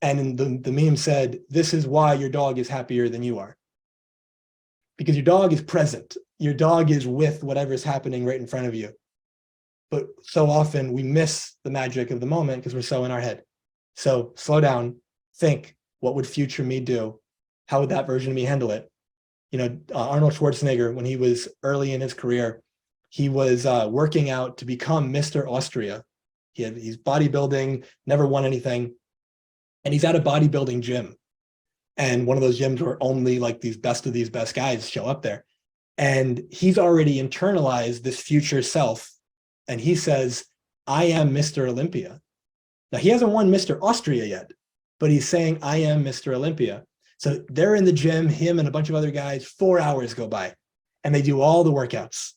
And the meme said, this is why your dog is happier than you are. Because your dog is present. Your dog is with whatever is happening right in front of you. But so often we miss the magic of the moment because we're so in our head. So slow down, think, what would future me do? How would that version of me handle it? You know, Arnold Schwarzenegger, when he was early in his career, he was working out to become Mr. Austria. He's bodybuilding, never won anything. And he's at a bodybuilding gym. And one of those gyms where only like these best of these best guys show up there. And he's already internalized this future self. And he says, I am Mr. Olympia. Now, he hasn't won Mr. Austria yet, but he's saying, I am Mr. Olympia. So they're in the gym, him and a bunch of other guys, 4 hours go by, and they do all the workouts.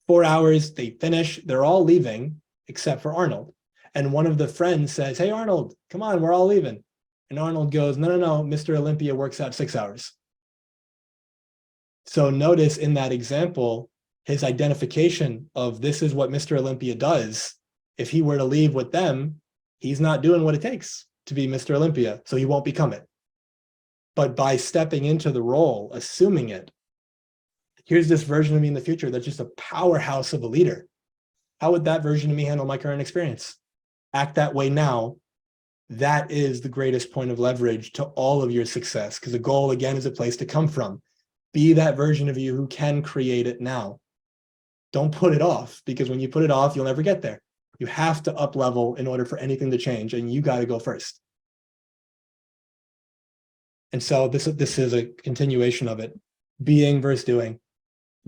4 hours, they finish, they're all leaving, except for Arnold. And one of the friends says, hey, Arnold, come on, we're all leaving. And Arnold goes, no, Mr. Olympia works out 6 hours. So notice in that example, his identification of this is what Mr. Olympia does. If he were to leave with them, he's not doing what it takes to be Mr. Olympia, so he won't become it. But by stepping into the role, assuming it, here's this version of me in the future that's just a powerhouse of a leader. How would that version of me handle my current experience? Act that way now. That is the greatest point of leverage to all of your success, because the goal, again, is a place to come from. Be that version of you who can create it now. Don't put it off, because when you put it off, you'll never get there. You have to up level in order for anything to change, and you got to go first. And so this is a continuation of it. Being versus doing.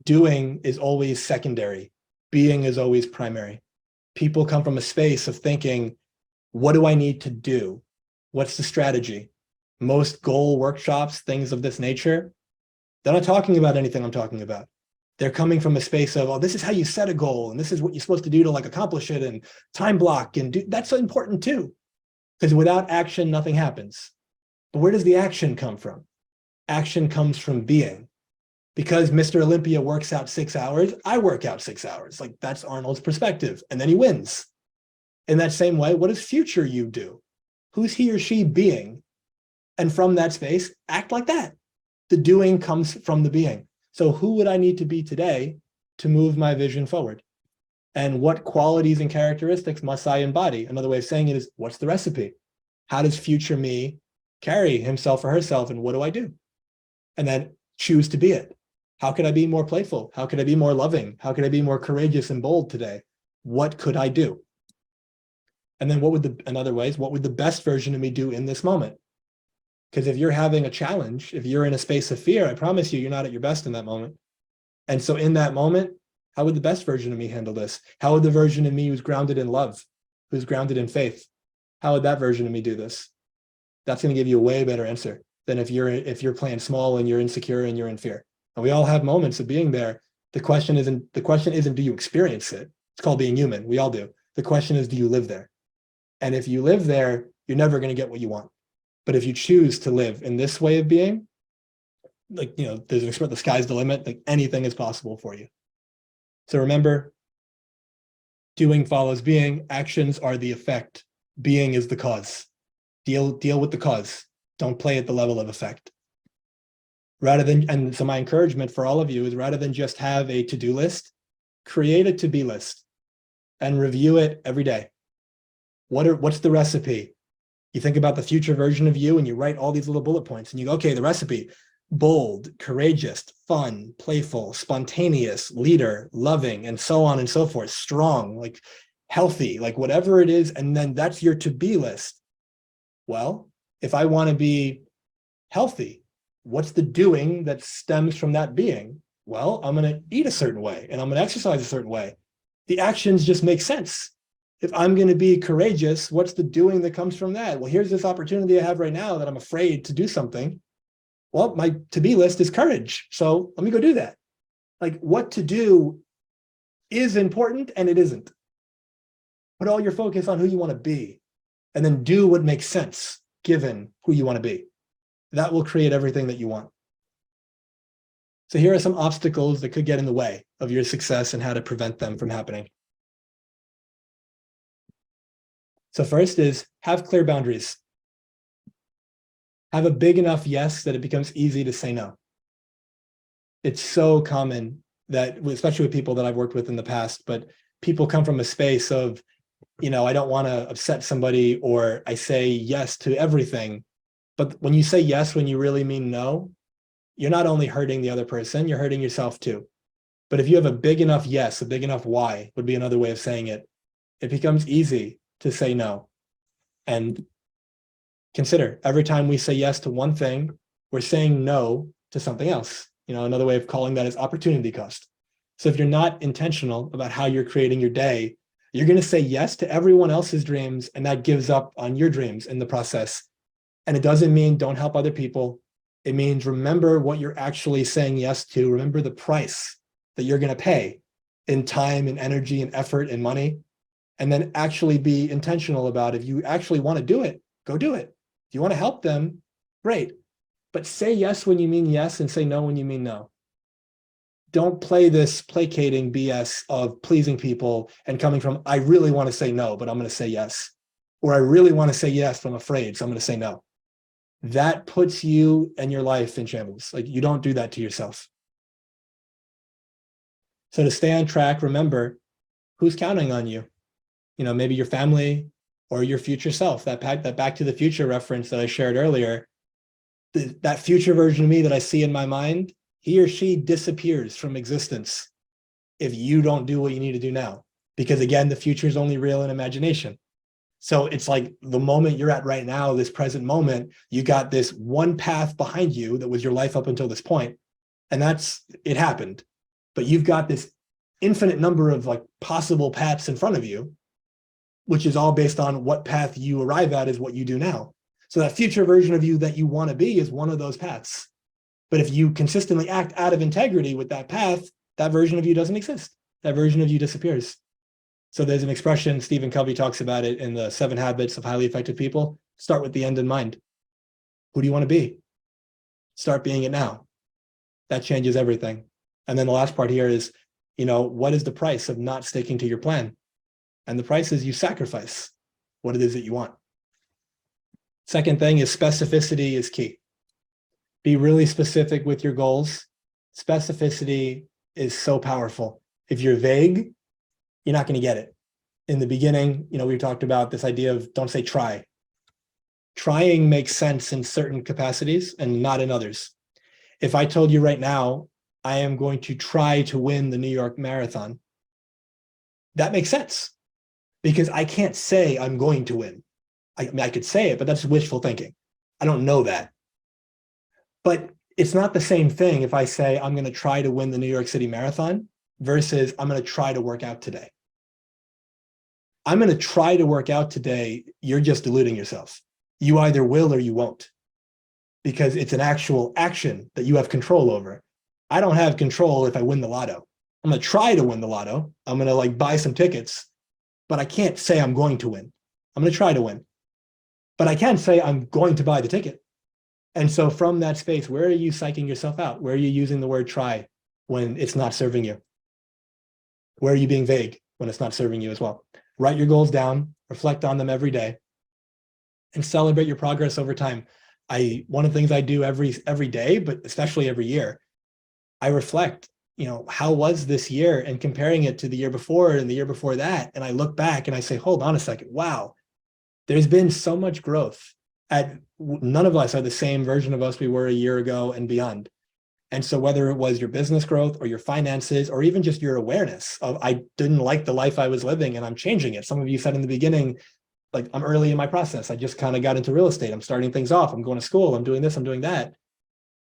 Doing is always secondary. Being is always primary. People come from a space of thinking, what do I need to do? What's the strategy? Most goal workshops, things of this nature, they're not talking about anything I'm talking about. They're coming from a space of, oh, this is how you set a goal, and this is what you're supposed to do to like accomplish it, and time block, and do. That's important too, because without action, nothing happens. But where does the action come from? Action comes from being. Because Mr. Olympia works out 6 hours, I work out 6 hours. Like, that's Arnold's perspective, and then he wins. In that same way, what does future you do? Who's he or she being? And from that space, act like that. The doing comes from the being. So who would I need to be today to move my vision forward? And what qualities and characteristics must I embody? Another way of saying it is, what's the recipe? How does future me carry himself or herself, and what do I do? And then choose to be it. How could I be more playful? How could I be more loving? How could I be more courageous and bold today? What could I do? And then what would the best version of me do in this moment? Because if you're having a challenge, if you're in a space of fear, I promise you, you're not at your best in that moment. And so in that moment, how would the best version of me handle this? How would the version of me who's grounded in love, who's grounded in faith, how would that version of me do this? That's going to give you a way better answer than if you're playing small and you're insecure and you're in fear. And we all have moments of being there. The question isn't do you experience it? It's called being human. We all do. The question is, do you live there? And if you live there, you're never going to get what you want. But if you choose to live in this way of being, like, you know, there's an expression, the sky's the limit, like anything is possible for you. So remember, doing follows being, actions are the effect, being is the cause. Deal with the cause. Don't play at the level of effect. And so my encouragement for all of you is rather than just have a to-do list, create a to-be list and review it every day. What's the recipe? You think about the future version of you and you write all these little bullet points and you go, okay, the recipe: bold, courageous, fun, playful, spontaneous, leader, loving, and so on and so forth, strong, like healthy, like whatever it is. And then that's your to-be list. Well, if I want to be healthy, what's the doing that stems from that being? Well, I'm going to eat a certain way and I'm going to exercise a certain way. The actions just make sense. If I'm going to be courageous, what's the doing that comes from that? Well, here's this opportunity I have right now that I'm afraid to do something. Well, my to-be list is courage. So let me go do that. Like, what to do is important and it isn't. Put all your focus on who you want to be and then do what makes sense given who you want to be. That will create everything that you want. So here are some obstacles that could get in the way of your success and how to prevent them from happening. So first is have clear boundaries. Have a big enough yes that it becomes easy to say no. It's so common that, especially with people that I've worked with in the past, but people come from a space of, I don't want to upset somebody, or I say yes to everything. But when you say yes, when you really mean no, you're not only hurting the other person, you're hurting yourself too. But if you have a big enough yes, a big enough why would be another way of saying it, it becomes easy to say no. And consider every time we say yes to one thing, we're saying no to something else. Another way of calling that is opportunity cost. So if you're not intentional about how you're creating your day, you're going to say yes to everyone else's dreams, and that gives up on your dreams in the process. And it doesn't mean don't help other people. It means remember what you're actually saying yes to. Remember the price that you're going to pay in time and energy and effort and money. And then actually be intentional about it. If you actually want to do it, go do it. If you want to help them, great. But say yes when you mean yes and say no when you mean no. Don't play this placating BS of pleasing people and coming from, I really want to say no, but I'm going to say yes. Or I really want to say yes, but I'm afraid, so I'm going to say no. That puts you and your life in shambles. Like, you don't do that to yourself. So to stay on track, remember who's counting on you. Maybe your family or your future self. That Back to the Future reference that I shared earlier, that future version of me that I see in my mind, he or she disappears from existence if you don't do what you need to do now. Because again, the future is only real in imagination. So it's like the moment you're at right now, this present moment, you got this one path behind you that was your life up until this point. And it happened. But you've got this infinite number of possible paths in front of you, which is all based on what path you arrive at is what you do now. So that future version of you that you want to be is one of those paths. But if you consistently act out of integrity with that path, that version of you doesn't exist. That version of you disappears. So there's an expression, Stephen Covey talks about it in the 7 Habits of Highly Effective People. Start with the end in mind. Who do you want to be? Start being it now. That changes everything. And then the last part here is, what is the price of not sticking to your plan? And the price is you sacrifice what it is that you want. Second thing is specificity is key. Be really specific with your goals. Specificity is so powerful. If you're vague, you're not going to get it. In the beginning, we talked about this idea of don't say try. Trying makes sense in certain capacities and not in others. If I told you right now, I am going to try to win the New York Marathon, that makes sense. Because I can't say I'm going to win. I could say it, but that's wishful thinking. I don't know that. But it's not the same thing if I say I'm going to try to win the New York City Marathon versus I'm going to try to work out today. I'm going to try to work out today. You're just deluding yourself. You either will or you won't, because it's an actual action that you have control over. I don't have control if I win the lotto. I'm going to try to win the lotto. I'm going to buy some tickets. But I can't say I'm going to win. I'm going to try to win. But I can say I'm going to buy the ticket. And so from that space, where are you psyching yourself out? Where are you using the word try when it's not serving you? Where are you being vague when it's not serving you as well? Write your goals down, reflect on them every day, and celebrate your progress over time. One of the things I do every day, but especially every year, I reflect, how was this year, and comparing it to the year before and the year before that. And I look back and I say, hold on a second. Wow, there's been so much growth. None of us are the same version of us we were a year ago and beyond. And so whether it was your business growth or your finances, or even just your awareness of, I didn't like the life I was living and I'm changing it. Some of you said in the beginning, like, I'm early in my process. I just kind of got into real estate. I'm starting things off. I'm going to school. I'm doing this. I'm doing that.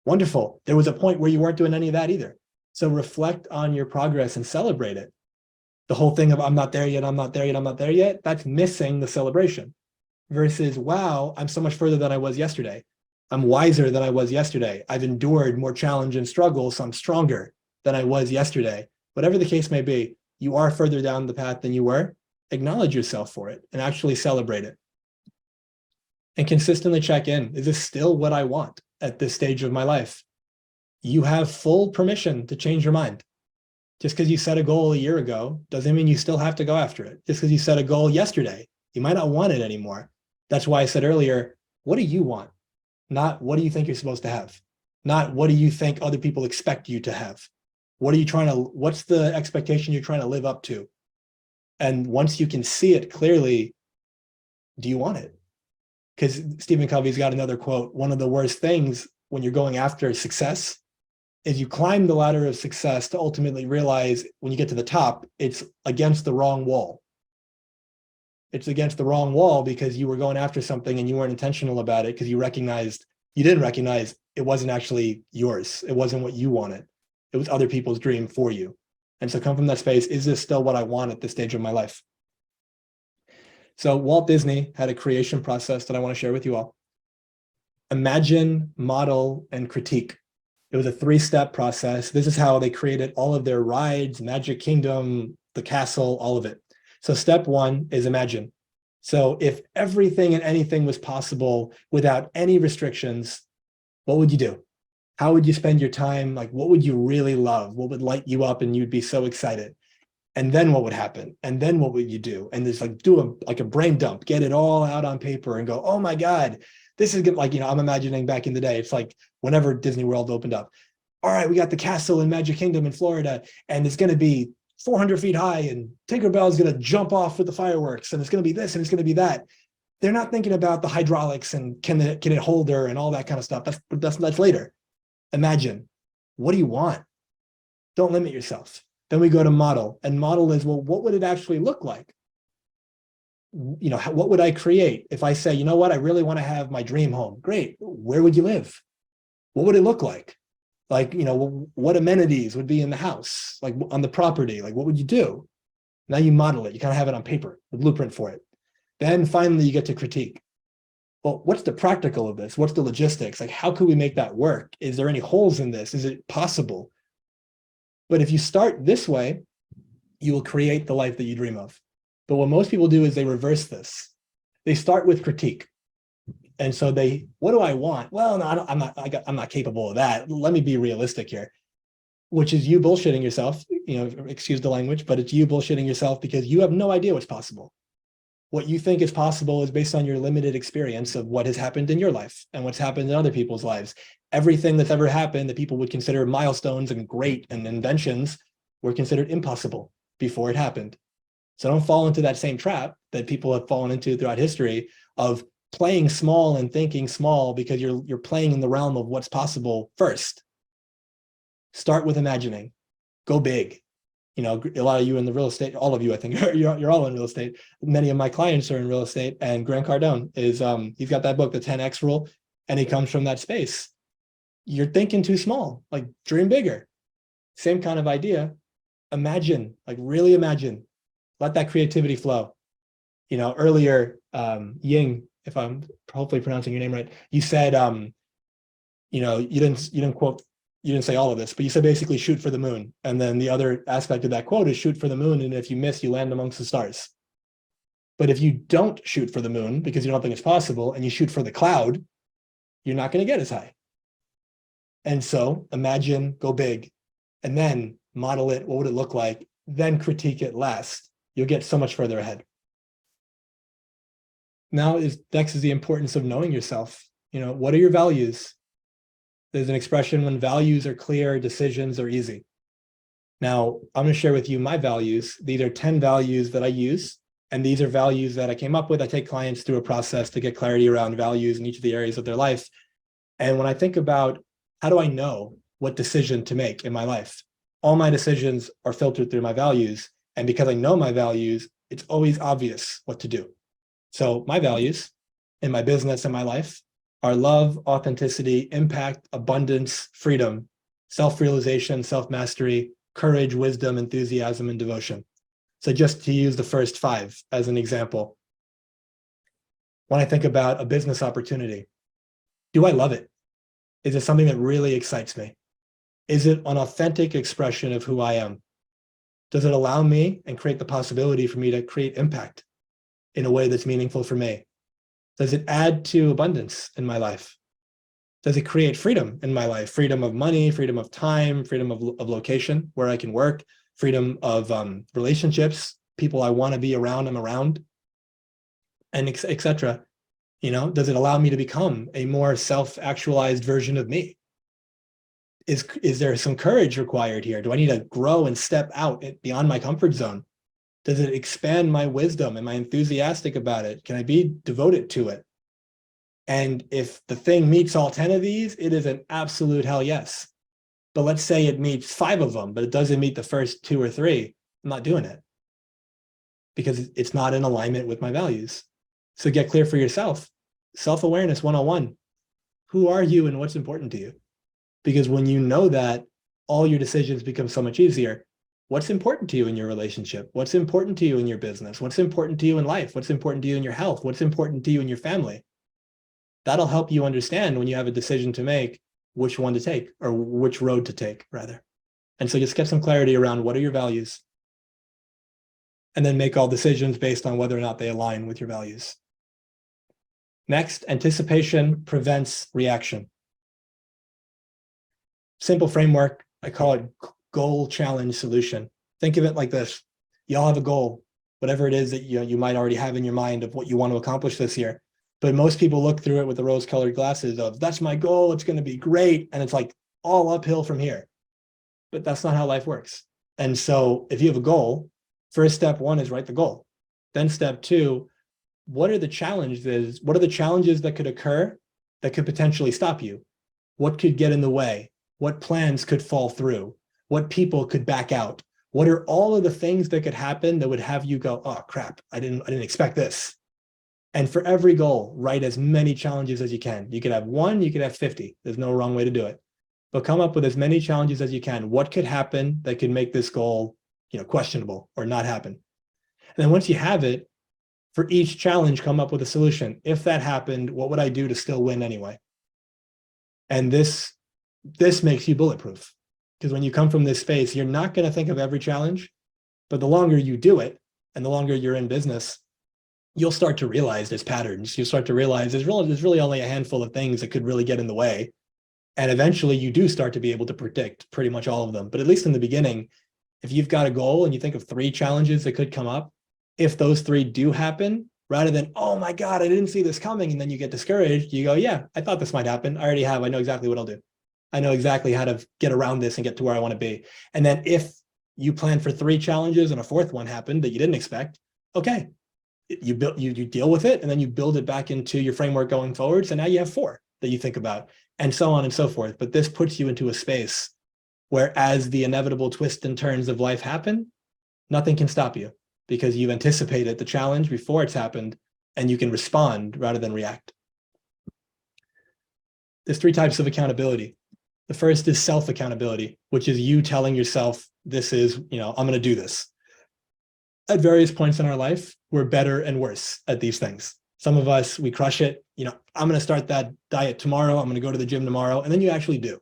Wonderful. There was a point where you weren't doing any of that either. So reflect on your progress and celebrate it. The whole thing of, I'm not there yet, I'm not there yet, I'm not there yet, that's missing the celebration. Versus, wow, I'm so much further than I was yesterday. I'm wiser than I was yesterday. I've endured more challenge and struggle, so I'm stronger than I was yesterday. Whatever the case may be, you are further down the path than you were. Acknowledge yourself for it and actually celebrate it. And consistently check in. Is this still what I want at this stage of my life? You have full permission to change your mind. Just because you set a goal a year ago doesn't mean you still have to go after it. Just because you set a goal yesterday, you might not want it anymore. That's why I said earlier, what do you want? Not what do you think you're supposed to have? Not what do you think other people expect you to have? What's the expectation you're trying to live up to? And once you can see it clearly, do you want it? Because Stephen Covey's got another quote, one of the worst things when you're going after success is you climb the ladder of success to ultimately realize when you get to the top, it's against the wrong wall. It's against the wrong wall because you were going after something and you weren't intentional about it because you didn't recognize it wasn't actually yours. It wasn't what you wanted. It was other people's dream for you. And so come from that space, is this still what I want at this stage of my life? So Walt Disney had a creation process that I want to share with you all. Imagine, model, and critique. It was a 3-step process. This is how they created all of their rides, Magic Kingdom, the castle, all of it. So step 1 is imagine. So if everything and anything was possible without any restrictions, what would you do? How would you spend your time? Like, what would you really love? What would light you up and you'd be so excited? And then what would happen? And then what would you do? And just like do a brain dump, get it all out on paper and go, oh my God, this is good. Like, I'm imagining back in the day, it's like whenever Disney World opened up, all right, we got the castle in Magic Kingdom in Florida, and it's going to be 400 feet high, and Tinkerbell is going to jump off with the fireworks, and it's going to be this, and it's going to be that. They're not thinking about the hydraulics and can it hold her and all that kind of stuff. That's later. Imagine, what do you want? Don't limit yourself. Then we go to model, and model is, well, what would it actually look like? What would I create if I say, you know what, I really want to have my dream home? Great. Where would you live? What would it look like? Like, what amenities would be in the house, like on the property? Like, what would you do? Now you model it. You kind of have it on paper, the blueprint for it. Then finally, you get to critique. Well, what's the practical of this? What's the logistics? Like, how could we make that work? Is there any holes in this? Is it possible? But if you start this way, you will create the life that you dream of. But what most people do is they reverse this. They start with critique. And so what do I want? Well, no, I'm not capable of that. Let me be realistic here, which is you bullshitting yourself, excuse the language, but it's you bullshitting yourself because you have no idea what's possible. What you think is possible is based on your limited experience of what has happened in your life and what's happened in other people's lives. Everything that's ever happened that people would consider milestones and great and inventions were considered impossible before it happened. So don't fall into that same trap that people have fallen into throughout history of playing small and thinking small because you're playing in the realm of what's possible first. Start with imagining. Go big. A lot of you in the real estate, all of you, I think, you're all in real estate. Many of my clients are in real estate, and Grant Cardone is, he's got that book, The 10X Rule, and he comes from that space. You're thinking too small, like dream bigger. Same kind of idea. Imagine, like really imagine. Let that creativity flow. Earlier, Ying, if I'm hopefully pronouncing your name right, you said, you didn't quote, you didn't say all of this, but you said basically shoot for the moon. And then the other aspect of that quote is shoot for the moon. And if you miss, you land amongst the stars. But if you don't shoot for the moon because you don't think it's possible and you shoot for the cloud, you're not going to get as high. And so imagine, go big, and then model it. What would it look like? Then critique it last. You'll get so much further ahead. Next is the importance of knowing yourself. What are your values? There's an expression, when values are clear, decisions are easy. Now, I'm going to share with you my values. These are 10 values that I use, and these are values that I came up with. I take clients through a process to get clarity around values in each of the areas of their life. And when I think about how do I know what decision to make in my life, all my decisions are filtered through my values. And because I know my values, it's always obvious what to do. So my values in my business and my life are love, authenticity, impact, abundance, freedom, self-realization, self-mastery, courage, wisdom, enthusiasm, and devotion. So just to use the first 5 as an example, when I think about a business opportunity, do I love it? Is it something that really excites me? Is it an authentic expression of who I am? Does it allow me and create the possibility for me to create impact in a way that's meaningful for me? Does it add to abundance in my life? Does it create freedom in my life? Freedom of money, freedom of time, freedom of location where I can work, freedom of relationships, people I want to be around, I'm around, and etc. Does it allow me to become a more self-actualized version of me? Is there some courage required here? Do I need to grow and step out beyond my comfort zone? Does it expand my wisdom? Am I enthusiastic about it? Can I be devoted to it? And if the thing meets all 10 of these, it is an absolute hell yes. But let's say it meets 5 of them, but it doesn't meet the first 2 or 3. I'm not doing it because it's not in alignment with my values. So get clear for yourself. Self-awareness 101. Who are you and what's important to you? Because when you know that, all your decisions become so much easier. What's important to you in your relationship? What's important to you in your business? What's important to you in life? What's important to you in your health? What's important to you in your family? That'll help you understand when you have a decision to make which one to take, or which road to take, rather. And so just get some clarity around what are your values, and then make all decisions based on whether or not they align with your values. Next, anticipation prevents reaction. Simple framework, I call it goal, challenge, solution. Think of it like this. You all have a goal, whatever it is that you might already have in your mind of what you want to accomplish this year. But most people look through it with the rose-colored glasses of, that's my goal, it's going to be great. And it's like all uphill from here. But that's not how life works. And so if you have a goal, first step 1 is write the goal. Then step 2, what are the challenges? What are the challenges that could occur that could potentially stop you? What could get in the way? What plans could fall through? What people could back out? What are all of the things that could happen that would have you go, oh crap, I didn't expect this. And for every goal, write as many challenges as you can. You could have 1, you could have 50. There's no wrong way to do it. But come up with as many challenges as you can. What could happen that could make this goal, questionable or not happen? And then once you have it, for each challenge, come up with a solution. If that happened, what would I do to still win anyway? And this makes you bulletproof. Because when you come from this space, you're not going to think of every challenge, but the longer you do it and the longer you're in business, you'll start to realize there's patterns. You'll start to realize there's really only a handful of things that could really get in the way. And eventually you do start to be able to predict pretty much all of them. But at least in the beginning, if you've got a goal and you think of 3 challenges that could come up, if those 3 do happen, rather than, oh my God, I didn't see this coming, and then you get discouraged, you go, yeah, I thought this might happen. I already have. I know exactly what I'll do. I know exactly how to get around this and get to where I want to be. And then if you plan for 3 challenges and a 4th one happened that you didn't expect, okay, you deal with it, and then you build it back into your framework going forward. So now you have 4 that you think about, and so on and so forth. But this puts you into a space where, as the inevitable twists and turns of life happen, nothing can stop you because you've anticipated the challenge before it's happened, and you can respond rather than react. There's 3 types of accountability. The first is self-accountability, which is you telling yourself, this is, I'm going to do this. At various points in our life, we're better and worse at these things. Some of us, we crush it. I'm going to start that diet tomorrow. I'm going to go to the gym tomorrow. And then you actually do.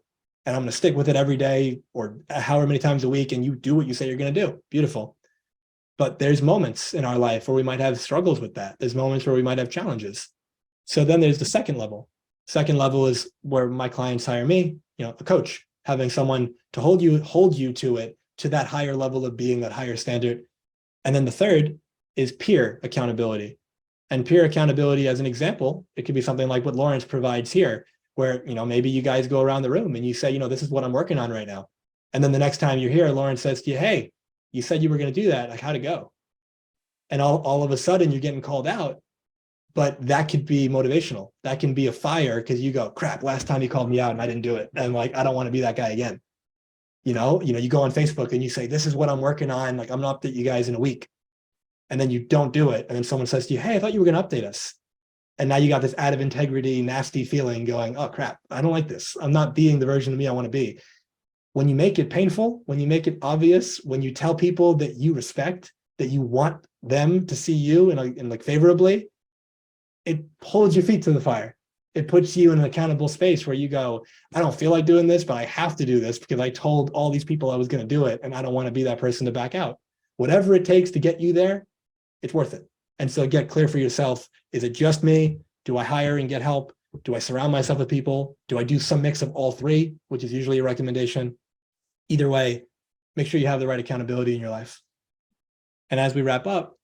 And I'm going to stick with it every day or however many times a week. And you do what you say you're going to do. Beautiful. But there's moments in our life where we might have struggles with that. There's moments where we might have challenges. So then there's the second level. Second level is where my clients hire me, a coach, having someone to hold you to it, to that higher level of being, that higher standard. And then the third is peer accountability. And peer accountability, as an example, it could be something like what Lawrence provides here, where, maybe you guys go around the room and you say, this is what I'm working on right now. And then the next time you're here, Lawrence says to you, hey, you said you were going to do that. Like, how'd it go? And all of a sudden you're getting called out, but that could be motivational. That can be a fire because you go, crap, last time you called me out and I didn't do it. And like, I don't want to be that guy again. You go on Facebook and you say, this is what I'm working on. Like, I'm going to update you guys in a week. And then you don't do it. And then someone says to you, hey, I thought you were going to update us. And now you got this out of integrity, nasty feeling going, oh, crap, I don't like this. I'm not being the version of me I want to be. When you make it painful, when you make it obvious, when you tell people that you respect, that you want them to see you and like favorably, it holds your feet to the fire. It puts you in an accountable space where you go, I don't feel like doing this, but I have to do this because I told all these people I was going to do it. And I don't want to be that person to back out. Whatever it takes to get you there, it's worth it. And so get clear for yourself. Is it just me? Do I hire and get help? Do I surround myself with people? Do I do some mix of all three, which is usually a recommendation? Either way, make sure you have the right accountability in your life. And as we wrap up,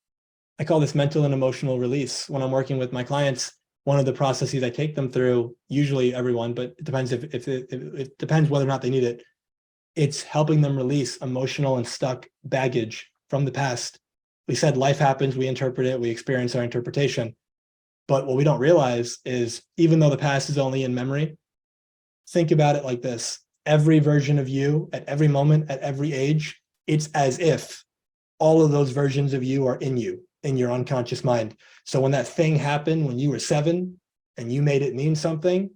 I call this mental and emotional release. When I'm working with my clients, one of the processes I take them through, usually everyone, but it depends if it depends whether or not they need it. It's helping them release emotional and stuck baggage from the past. We said life happens, we interpret it, we experience our interpretation. But what we don't realize is, even though the past is only in memory, think about it like this. Every version of you at every moment, at every age, it's as if all of those versions of you are in you, in your unconscious mind. So when that thing happened when you were 7 and you made it mean something,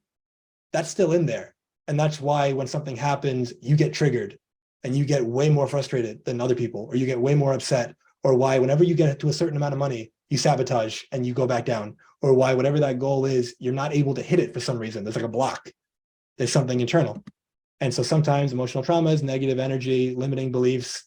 that's still in there. And that's why when something happens, you get triggered and you get way more frustrated than other people, or you get way more upset, or why whenever you get to a certain amount of money, you sabotage and you go back down, or why whatever that goal is, you're not able to hit it for some reason. There's like a block. There's something internal. And so sometimes emotional traumas, negative energy, limiting beliefs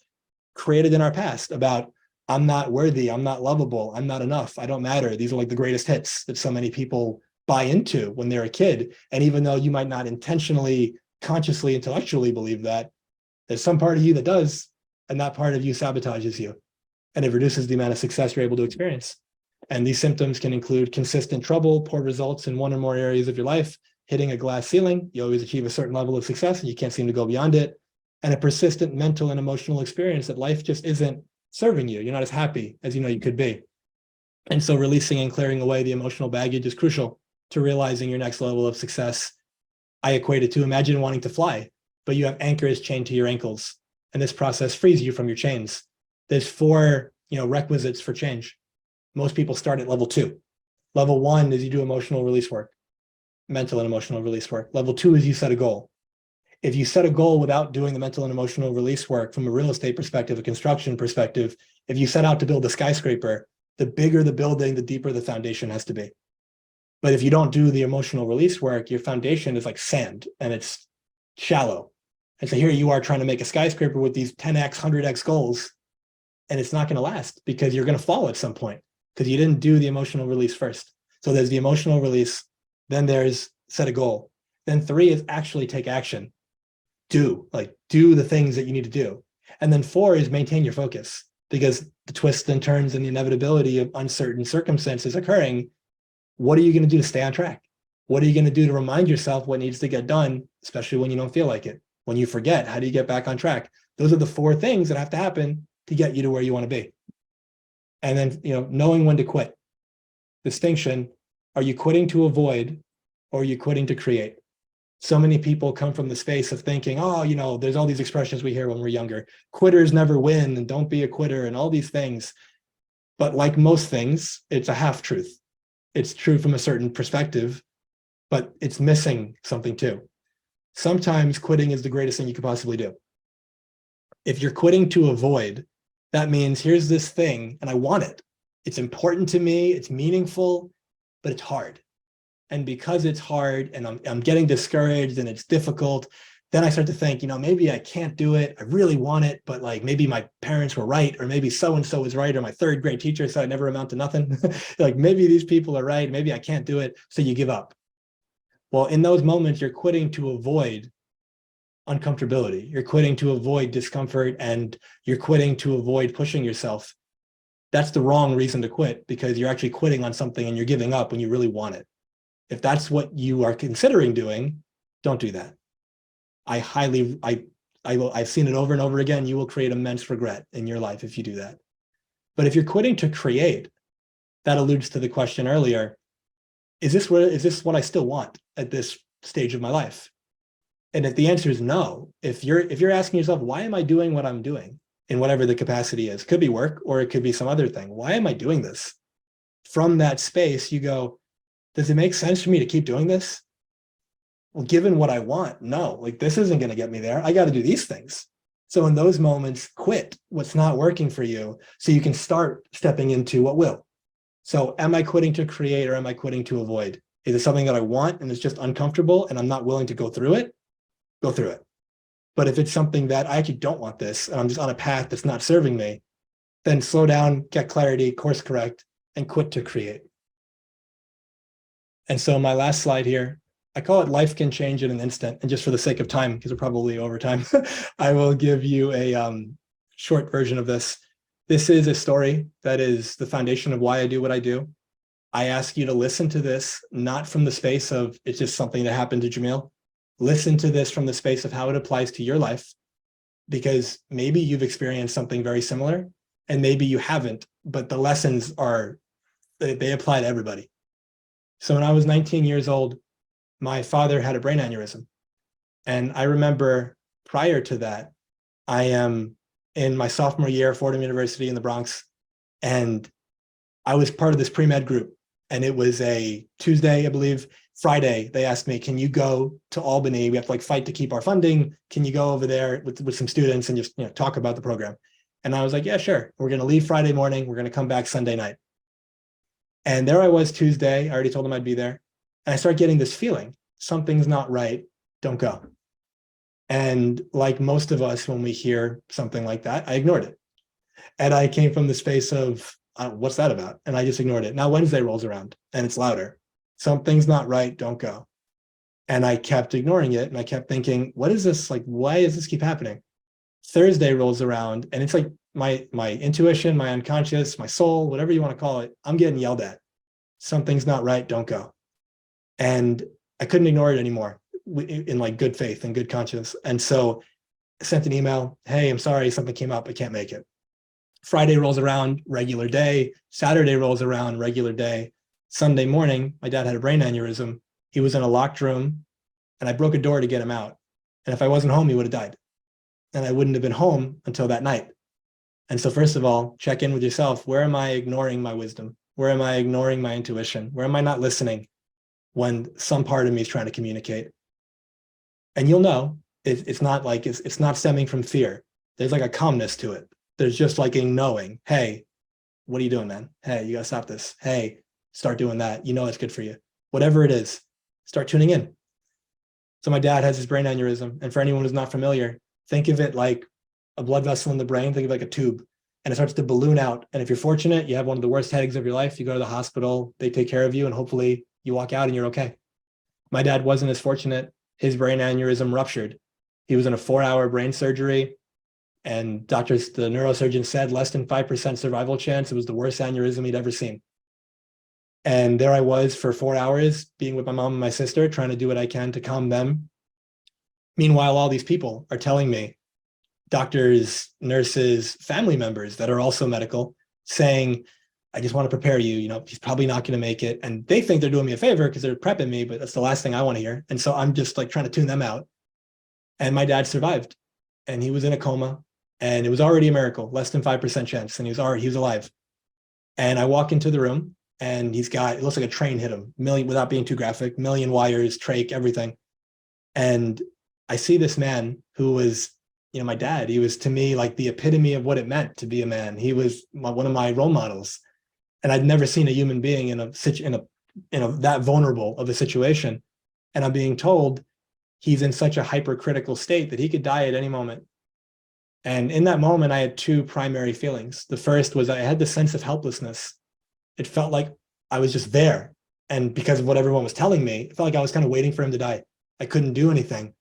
created in our past about, I'm not worthy, I'm not lovable, I'm not enough, I don't matter. These are like the greatest hits that so many people buy into when they're a kid. And even though you might not intentionally, consciously, intellectually believe that, there's some part of you that does, and that part of you sabotages you. And it reduces the amount of success you're able to experience. And these symptoms can include consistent trouble, poor results in one or more areas of your life, hitting a glass ceiling. You always achieve a certain level of success and you can't seem to go beyond it. And a persistent mental and emotional experience that life just isn't serving you. You're not as happy as you could be. And so releasing and clearing away the emotional baggage is crucial to realizing your next level of success. I equate it to, imagine wanting to fly, but you have anchors chained to your ankles. And this process frees you from your chains. There's 4 requisites for change. Most people start at level 2. Level 1 is you do emotional release work, mental and emotional release work. Level 2 is you set a goal. If you set a goal without doing the mental and emotional release work from a real estate perspective, a construction perspective, if you set out to build a skyscraper, the bigger the building, the deeper the foundation has to be. But if you don't do the emotional release work, your foundation is like sand and it's shallow. And so here you are trying to make a skyscraper with these 10x, 100x goals, and it's not going to last because you're going to fall at some point because you didn't do the emotional release first. So there's the emotional release, then there's set a goal. Then 3 is actually take action. Do the things that you need to do. And then 4 is maintain your focus, because the twists and turns and the inevitability of uncertain circumstances occurring, what are you going to do to stay on track? What are you going to do to remind yourself what needs to get done, especially when you don't feel like it? When you forget, how do you get back on track? Those are the 4 things that have to happen to get you to where you want to be. And then, knowing when to quit. Distinction, are you quitting to avoid or are you quitting to create? So many people come from the space of thinking, there's all these expressions we hear when we're younger. Quitters never win, and don't be a quitter, and all these things. But like most things, it's a half truth. It's true from a certain perspective, but it's missing something too. Sometimes quitting is the greatest thing you could possibly do. If you're quitting to avoid, that means here's this thing and I want it. It's important to me, it's meaningful, but it's hard. And because it's hard and I'm getting discouraged and it's difficult, then I start to think, maybe I can't do it. I really want it, but like maybe my parents were right, or maybe so-and-so is right, or my 3rd grade teacher said I never amount to nothing. Like maybe these people are right, maybe I can't do it. So you give up. Well, in those moments, you're quitting to avoid uncomfortability. You're quitting to avoid discomfort, and you're quitting to avoid pushing yourself. that's the wrong reason to quit, because you're actually quitting on something and you're giving up when you really want it. If that's what you are considering doing, don't do that. I've seen it over and over again. You will create immense regret in your life if you do that. But if you're quitting to create, that alludes to the question earlier, is this what I still want at this stage of my life? And if the answer is no, if you're asking yourself, why am I doing what I'm doing in whatever the capacity is, could be work or it could be some other thing. Why am I doing this? From that space, you go, does it make sense for me to keep doing this? Well, given what I want, no, like this isn't going to get me there. I got to do these things. So in those moments, quit what's not working for you so you can start stepping into what will. So am I quitting to create or am I quitting to avoid? Is it something that I want and it's just uncomfortable and I'm not willing to go through it? Go through it. But if it's something that I actually don't want this and I'm just on a path that's not serving me, then slow down, get clarity, course correct, and quit to create. And so my last slide here, I call it life can change in an instant. And just for the sake of time, because we're probably over time, I will give you a short version of this. This is a story that is the foundation of why I do what I do. I ask you to listen to this, not from the space of it's just something that happened to Jamil. Listen to this from the space of how it applies to your life, because maybe you've experienced something very similar and maybe you haven't, but the lessons they apply to everybody. So when I was 19 years old, my father had a brain aneurysm. And I remember prior to that, I am in my sophomore year at Fordham University in the Bronx, and I was part of this pre-med group. And it was a Tuesday, I believe. Friday, they asked me, can you go to Albany? We have to fight to keep our funding. Can you go over there with some students and just talk about the program? And I was like, yeah, sure. We're going to leave Friday morning. We're going to come back Sunday night. And there I was Tuesday. I already told them I'd be there. And I started getting this feeling, something's not right. Don't go. And like most of us, when we hear something like that, I ignored it. And I came from the space of, what's that about? And I just ignored it. Now Wednesday rolls around and it's louder. Something's not right. Don't go. And I kept ignoring it. And I kept thinking, what is this? Why does this keep happening? Thursday rolls around and it's like my intuition, my unconscious, my soul, whatever you want to call it, I'm getting yelled at. Something's not right. Don't go. And I couldn't ignore it anymore in good faith and good conscience. And so I sent an email. Hey, I'm sorry, something came up. I can't make it. Friday rolls around, regular day. Saturday rolls around, regular day. Sunday morning, my dad had a brain aneurysm. He was in a locked room and I broke a door to get him out. And if I wasn't home, he would have died. And I wouldn't have been home until that night. And so first of all, check in with yourself. Where am I ignoring my wisdom? Where am I ignoring my intuition? Where am I not listening when some part of me is trying to communicate? And you'll know it's not it's not stemming from fear. There's a calmness to it. There's just a knowing, hey, what are you doing, man? Hey, you gotta stop this. Hey, start doing that. You know it's good for you. Whatever it is, start tuning in. So my dad has his brain aneurysm. And for anyone who's not familiar, think of it like a blood vessel in the brain. Think of it like a tube. And it starts to balloon out. And if you're fortunate, you have one of the worst headaches of your life, you go to the hospital, they take care of you, and hopefully you walk out and you're okay. My dad wasn't as fortunate. His brain aneurysm ruptured. He was in a 4-hour brain surgery. And the neurosurgeon said less than 5% survival chance. It was the worst aneurysm he'd ever seen. And there I was for 4 hours being with my mom and my sister, trying to do what I can to calm them. Meanwhile, all these people are telling me, doctors, nurses, family members that are also medical, saying, I just want to prepare you, he's probably not going to make it. And they think they're doing me a favor because they're prepping me, but that's the last thing I want to hear. And so I'm just trying to tune them out. And my dad survived and he was in a coma and it was already a miracle, less than 5% chance. And he was alive. And I walk into the room and it looks like a train hit him, without being too graphic, million wires, trach, everything. And I see this man who was, my dad. He was to me the epitome of what it meant to be a man. He was one of my role models. And I'd never seen a human being in that vulnerable of a situation. And I'm being told he's in such a hypercritical state that he could die at any moment. And in that moment, I had two primary feelings. The first was I had the sense of helplessness. It felt like I was just there. And because of what everyone was telling me, it felt like I was kind of waiting for him to die. I couldn't do anything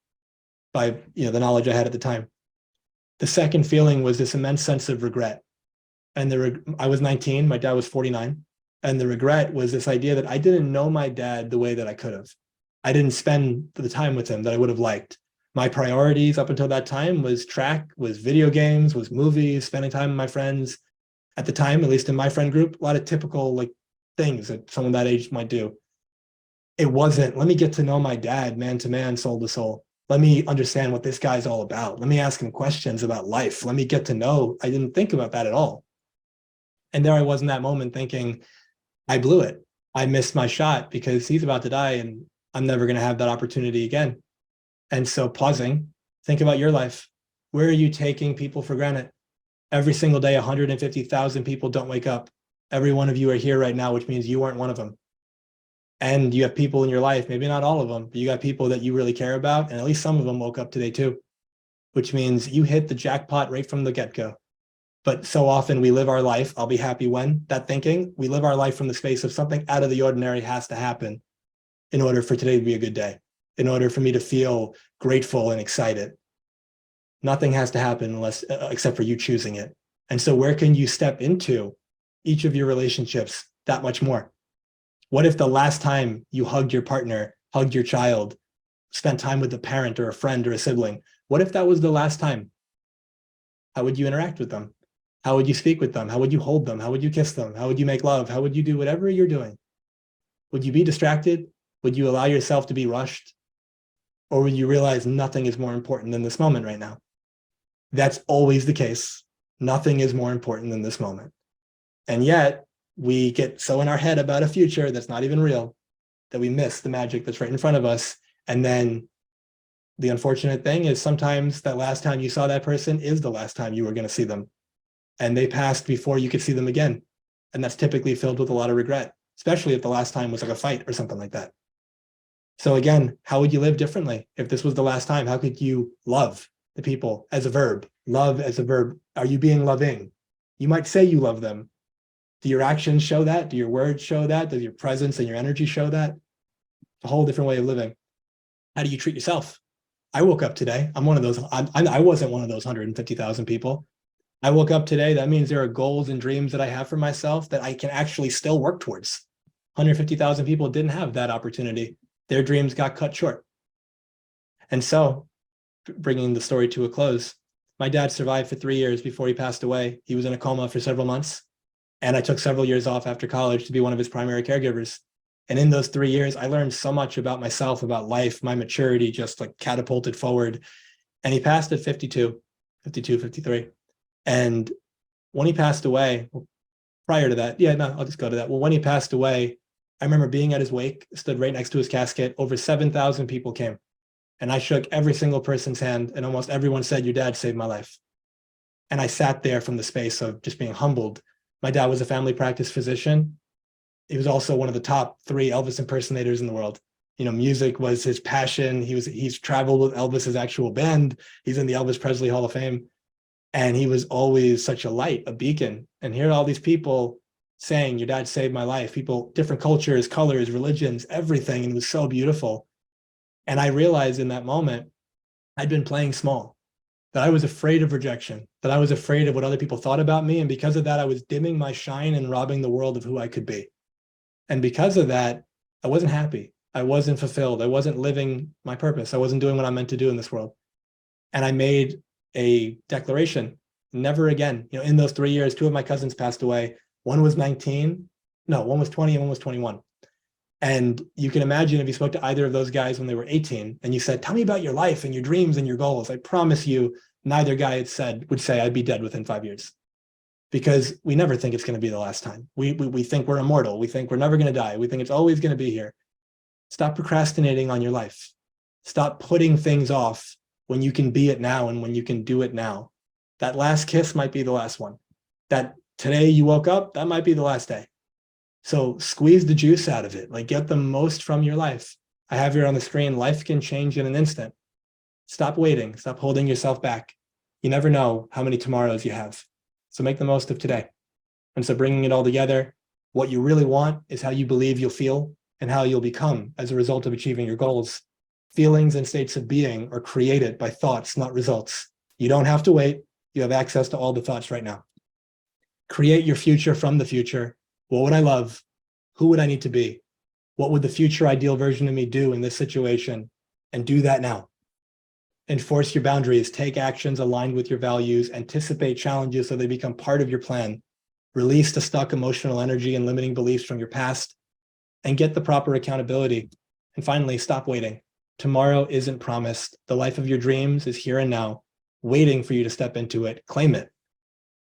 by the knowledge I had at the time. The second feeling was this immense sense of regret. And I was 19, my dad was 49. And the regret was this idea that I didn't know my dad the way that I could have. I didn't spend the time with him that I would have liked. My priorities up until that time was track, was video games, was movies, spending time with my friends. At the time, at least in my friend group, a lot of typical like things that someone that age might do. It wasn't, let me get to know my dad man to man, soul to soul. Let me understand what this guy's all about. Let me ask him questions about life. Let me get to know. I didn't think about that at all. And there I was in that moment thinking, I blew it. I missed my shot because he's about to die and I'm never going to have that opportunity again. And so pausing, think about your life. Where are you taking people for granted? Every single day, 150,000 people don't wake up. Every one of you are here right now, which means you aren't one of them. And you have people in your life, maybe not all of them, but you got people that you really care about. And at least some of them woke up today too, which means you hit the jackpot right from the get-go. But so often we live our life, I'll be happy when, that thinking, we live our life from the space of something out of the ordinary has to happen in order for today to be a good day, in order for me to feel grateful and excited. Nothing has to happen unless, except for you choosing it. And so where can you step into each of your relationships that much more? What if the last time you hugged your partner, hugged your child, spent time with a parent or a friend or a sibling, what if that was the last time? How would you interact with them? How would you speak with them? How would you hold them? How would you kiss them? How would you make love? How would you do whatever you're doing? Would you be distracted? Would you allow yourself to be rushed? Or would you realize nothing is more important than this moment right now? That's always the case. Nothing is more important than this moment. And yet we get so in our head about a future that's not even real that we miss the magic that's right in front of us. And then the unfortunate thing is sometimes that last time you saw that person is the last time you were going to see them. And they passed before you could see them again. And that's typically filled with a lot of regret, especially if the last time was like a fight or something like that. So again, how would you live differently if this was the last time? How could you love the people as a verb? Love as a verb. Are you being loving? You might say you love them. Do your actions show that? Do your words show that? Does your presence and your energy show that? It's a whole different way of living. How do you treat yourself? I woke up today. I'm one of those. I wasn't one of those 150,000 people. I woke up today. That means there are goals and dreams that I have for myself that I can actually still work towards. 150,000 people didn't have that opportunity. Their dreams got cut short. And so, bringing the story to a close, my dad survived for 3 years before he passed away. He was in a coma for several months. And I took several years off after college to be one of his primary caregivers. And in those 3 years, I learned so much about myself, about life, my maturity just like catapulted forward. And he passed at 52, 53. And when he passed away, prior to that, I'll just go to that. Well, when he passed away, I remember being at his wake, stood right next to his casket. Over 7,000 people came. And I shook every single person's hand, and almost everyone said, your dad saved my life. And I sat there from the space of just being humbled. My dad was a family practice physician. He was also one of the top 3 Elvis impersonators in the world. You know, music was his passion. He's traveled with Elvis's actual band. He's in the Elvis Presley Hall of Fame. And he was always such a light, a beacon. And here are all these people saying, your dad saved my life. People, different cultures, colors, religions, everything. And it was so beautiful. And I realized in that moment, I'd been playing small, that I was afraid of rejection, that I was afraid of what other people thought about me. And because of that, I was dimming my shine and robbing the world of who I could be. And because of that, I wasn't happy. I wasn't fulfilled. I wasn't living my purpose. I wasn't doing what I'm meant to do in this world. And I made a declaration, never again. You know, in those 3 years, 2 of my cousins passed away. One was 19, no, one was 20 and one was 21. And you can imagine if you spoke to either of those guys when they were 18 and you said, tell me about your life and your dreams and your goals, I promise you, neither guy would say I'd be dead within 5 years. Because we never think it's going to be the last time. We think we're immortal. We think we're never going to die. We think it's always going to be here. Stop procrastinating on your life. Stop putting things off when you can be it now and when you can do it now. That last kiss might be the last one. That today you woke up, that might be the last day. So squeeze the juice out of it, like get the most from your life. I have here on the screen, life can change in an instant. Stop waiting, stop holding yourself back. You never know how many tomorrows you have. So make the most of today. And so bringing it all together, what you really want is how you believe you'll feel and how you'll become as a result of achieving your goals. Feelings and states of being are created by thoughts, not results. You don't have to wait. You have access to all the thoughts right now. Create your future from the future. What would I love? Who would I need to be? What would the future ideal version of me do in this situation? And do that now. Enforce your boundaries, take actions aligned with your values, anticipate challenges so they become part of your plan. Release the stuck emotional energy and limiting beliefs from your past, and get the proper accountability. And finally, stop waiting. Tomorrow isn't promised. The life of your dreams is here and now, waiting for you to step into it. Claim it.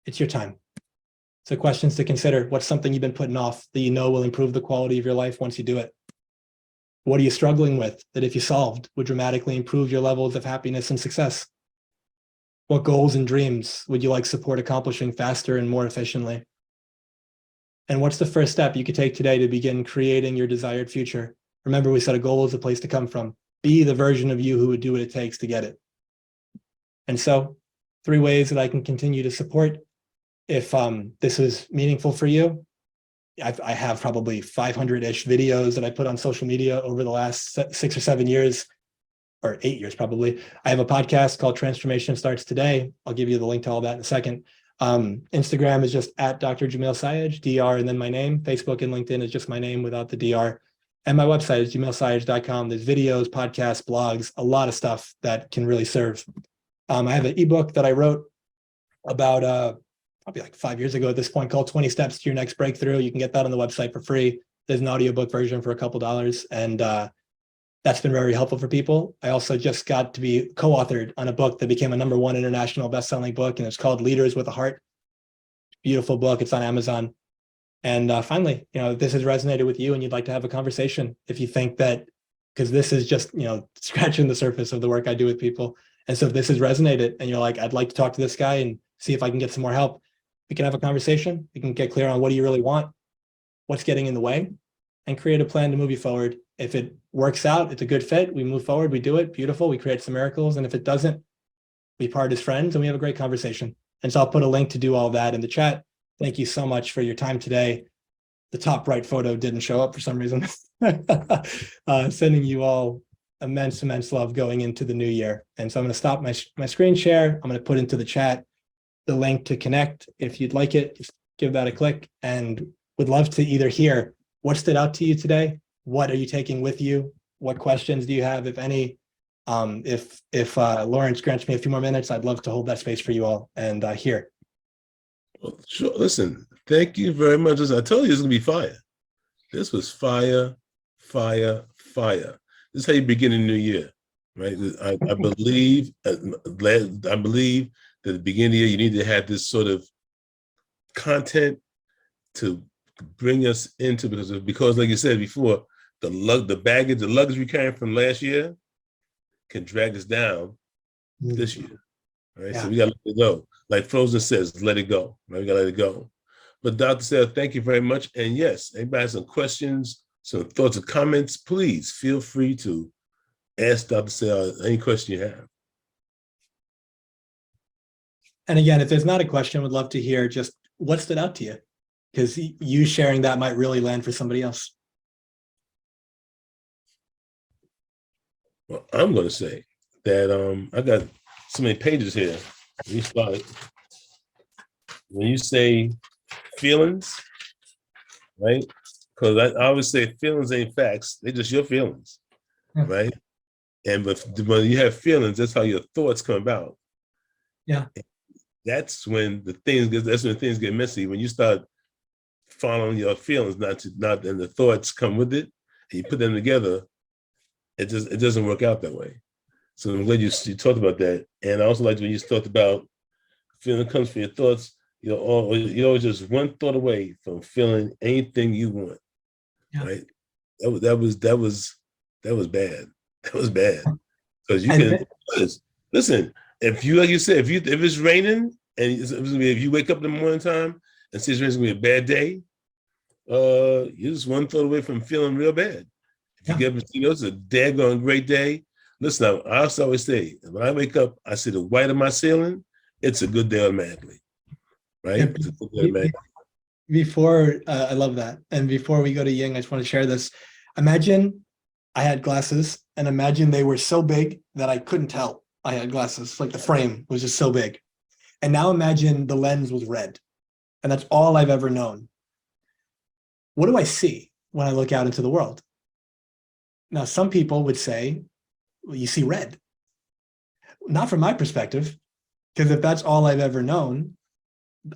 It's your time. So questions to consider. What's something you've been putting off that you know will improve the quality of your life once you do it? What are you struggling with that if you solved would dramatically improve your levels of happiness and success? What goals and dreams would you like support accomplishing faster and more efficiently? And what's the first step you could take today to begin creating your desired future? Remember, we said a goal is a place to come from. Be the version of you who would do what it takes to get it. And so 3 ways that I can continue to support. If this is meaningful for you, I have probably 500-ish videos that I put on social media over the last 6 or 7 years, or 8 years probably. I have a podcast called Transformation Starts Today. I'll give you the link to all that in a second. Instagram is just at Dr. Jamil Sayegh, DR, and then my name. Facebook and LinkedIn is just my name without the DR. And my website is jamilsayegh.com. There's videos, podcasts, blogs, a lot of stuff that can really serve. I have an ebook that I wrote about probably like 5 years ago at this point called 20 Steps to Your Next Breakthrough. You can get that on the website for free. There's an audiobook version for a couple dollars. And that's been very helpful for people. I also just got to be co-authored on a book that became a #1 international best-selling book, and it's called Leaders with a Heart. Beautiful book. It's on Amazon. And finally, if this has resonated with you and you'd like to have a conversation, if you think that, because this is just, scratching the surface of the work I do with people. And so if this has resonated and you're like, I'd like to talk to this guy and see if I can get some more help, we can have a conversation. We can get clear on what do you really want, what's getting in the way, and create a plan to move you forward. If it works out, it's a good fit, we move forward, we do it, beautiful, we create some miracles. And if it doesn't, we part as friends and we have a great conversation. And so I'll put a link to do all that in the chat. Thank you so much for your time today. The top right photo didn't show up for some reason. Sending you all immense love going into the new year. And so I'm going to stop my screen share. I'm going to put into the chat the link to connect. If you'd like it, just give that a click, and would love to either hear what stood out to you today. What are you taking with you? What questions do you have, if any? If Lawrence grants me a few more minutes, I'd love to hold that space for you all and hear.
Well, sure. Listen, thank you very much. Listen, I told you it's gonna be fire. This was fire. This is how you begin a new year, right? I believe that at the beginning of the year, you need to have this sort of content to bring us into, because like you said before, the baggage, the luggage we carrying from last year can drag us down this year, right? Yeah. So we gotta let it go. Like Frozen says, let it go, right? We gotta let it go. But Dr. Sayegh, thank you very much. And yes, anybody has some questions, some thoughts or comments, please feel free to ask Dr. Sayegh any question you have.
And again, if there's not a question, would love to hear just what stood out to you, because you sharing that might really land for somebody else.
Well, I'm going to say that I got so many pages here. When you say feelings, right? Because I always say feelings ain't facts; they're just your feelings, right? And when you have feelings, that's how your thoughts come about.
Yeah,
that's when things get messy. When you start following your feelings, and the thoughts come with it, and you put them together, it doesn't work out that way. So I'm glad you talked about that. And I also like when you talked about feeling comes from your thoughts, you're always just one thought away from feeling anything you want. Yeah. Right? That was bad. That was bad. Because you can listen, if you, like you said, if it's raining and if you wake up in the morning time and see it's gonna be a bad day, you're just one thought away from feeling real bad. If you get, it's a daggone great day. Listen, I also always say, when I wake up, I see the white of my ceiling, it's a good day automatically, right? It's a good day automatically.
Before, I love that. And before we go to Ying, I just want to share this. Imagine I had glasses, and imagine they were so big that I couldn't tell I had glasses. Like the frame was just so big. And now imagine the lens was red. And that's all I've ever known. What do I see when I look out into the world? Now, some people would say, well, you see red. Not from my perspective, because if that's all I've ever known,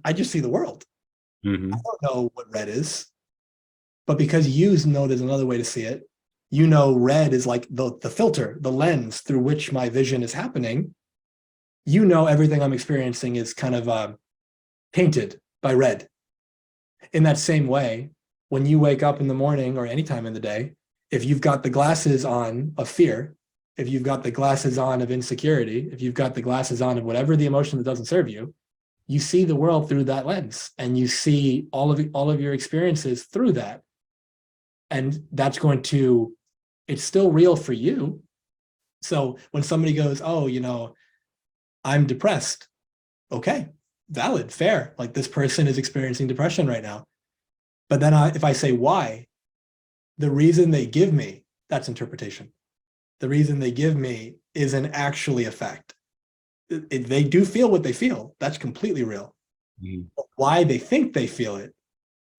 I just see the world.
Mhm.
I don't know what red is. But because you know there's another way to see it, you know red is like the filter, the lens through which my vision is happening. You know everything I'm experiencing is kind of painted by red. In that same way, when you wake up in the morning or anytime in the day, if you've got the glasses on of fear, if you've got the glasses on of insecurity, if you've got the glasses on of whatever the emotion that doesn't serve you, you see the world through that lens, and you see all of your experiences through that. And that's going to, it's still real for you. So when somebody goes, oh, I'm depressed. Okay, valid, fair. Like, this person is experiencing depression right now. But then if I say why, the reason they give me, that's interpretation. The reason they give me isn't actually a fact. They do feel what they feel. That's completely real.
Mhm.
But why they think they feel it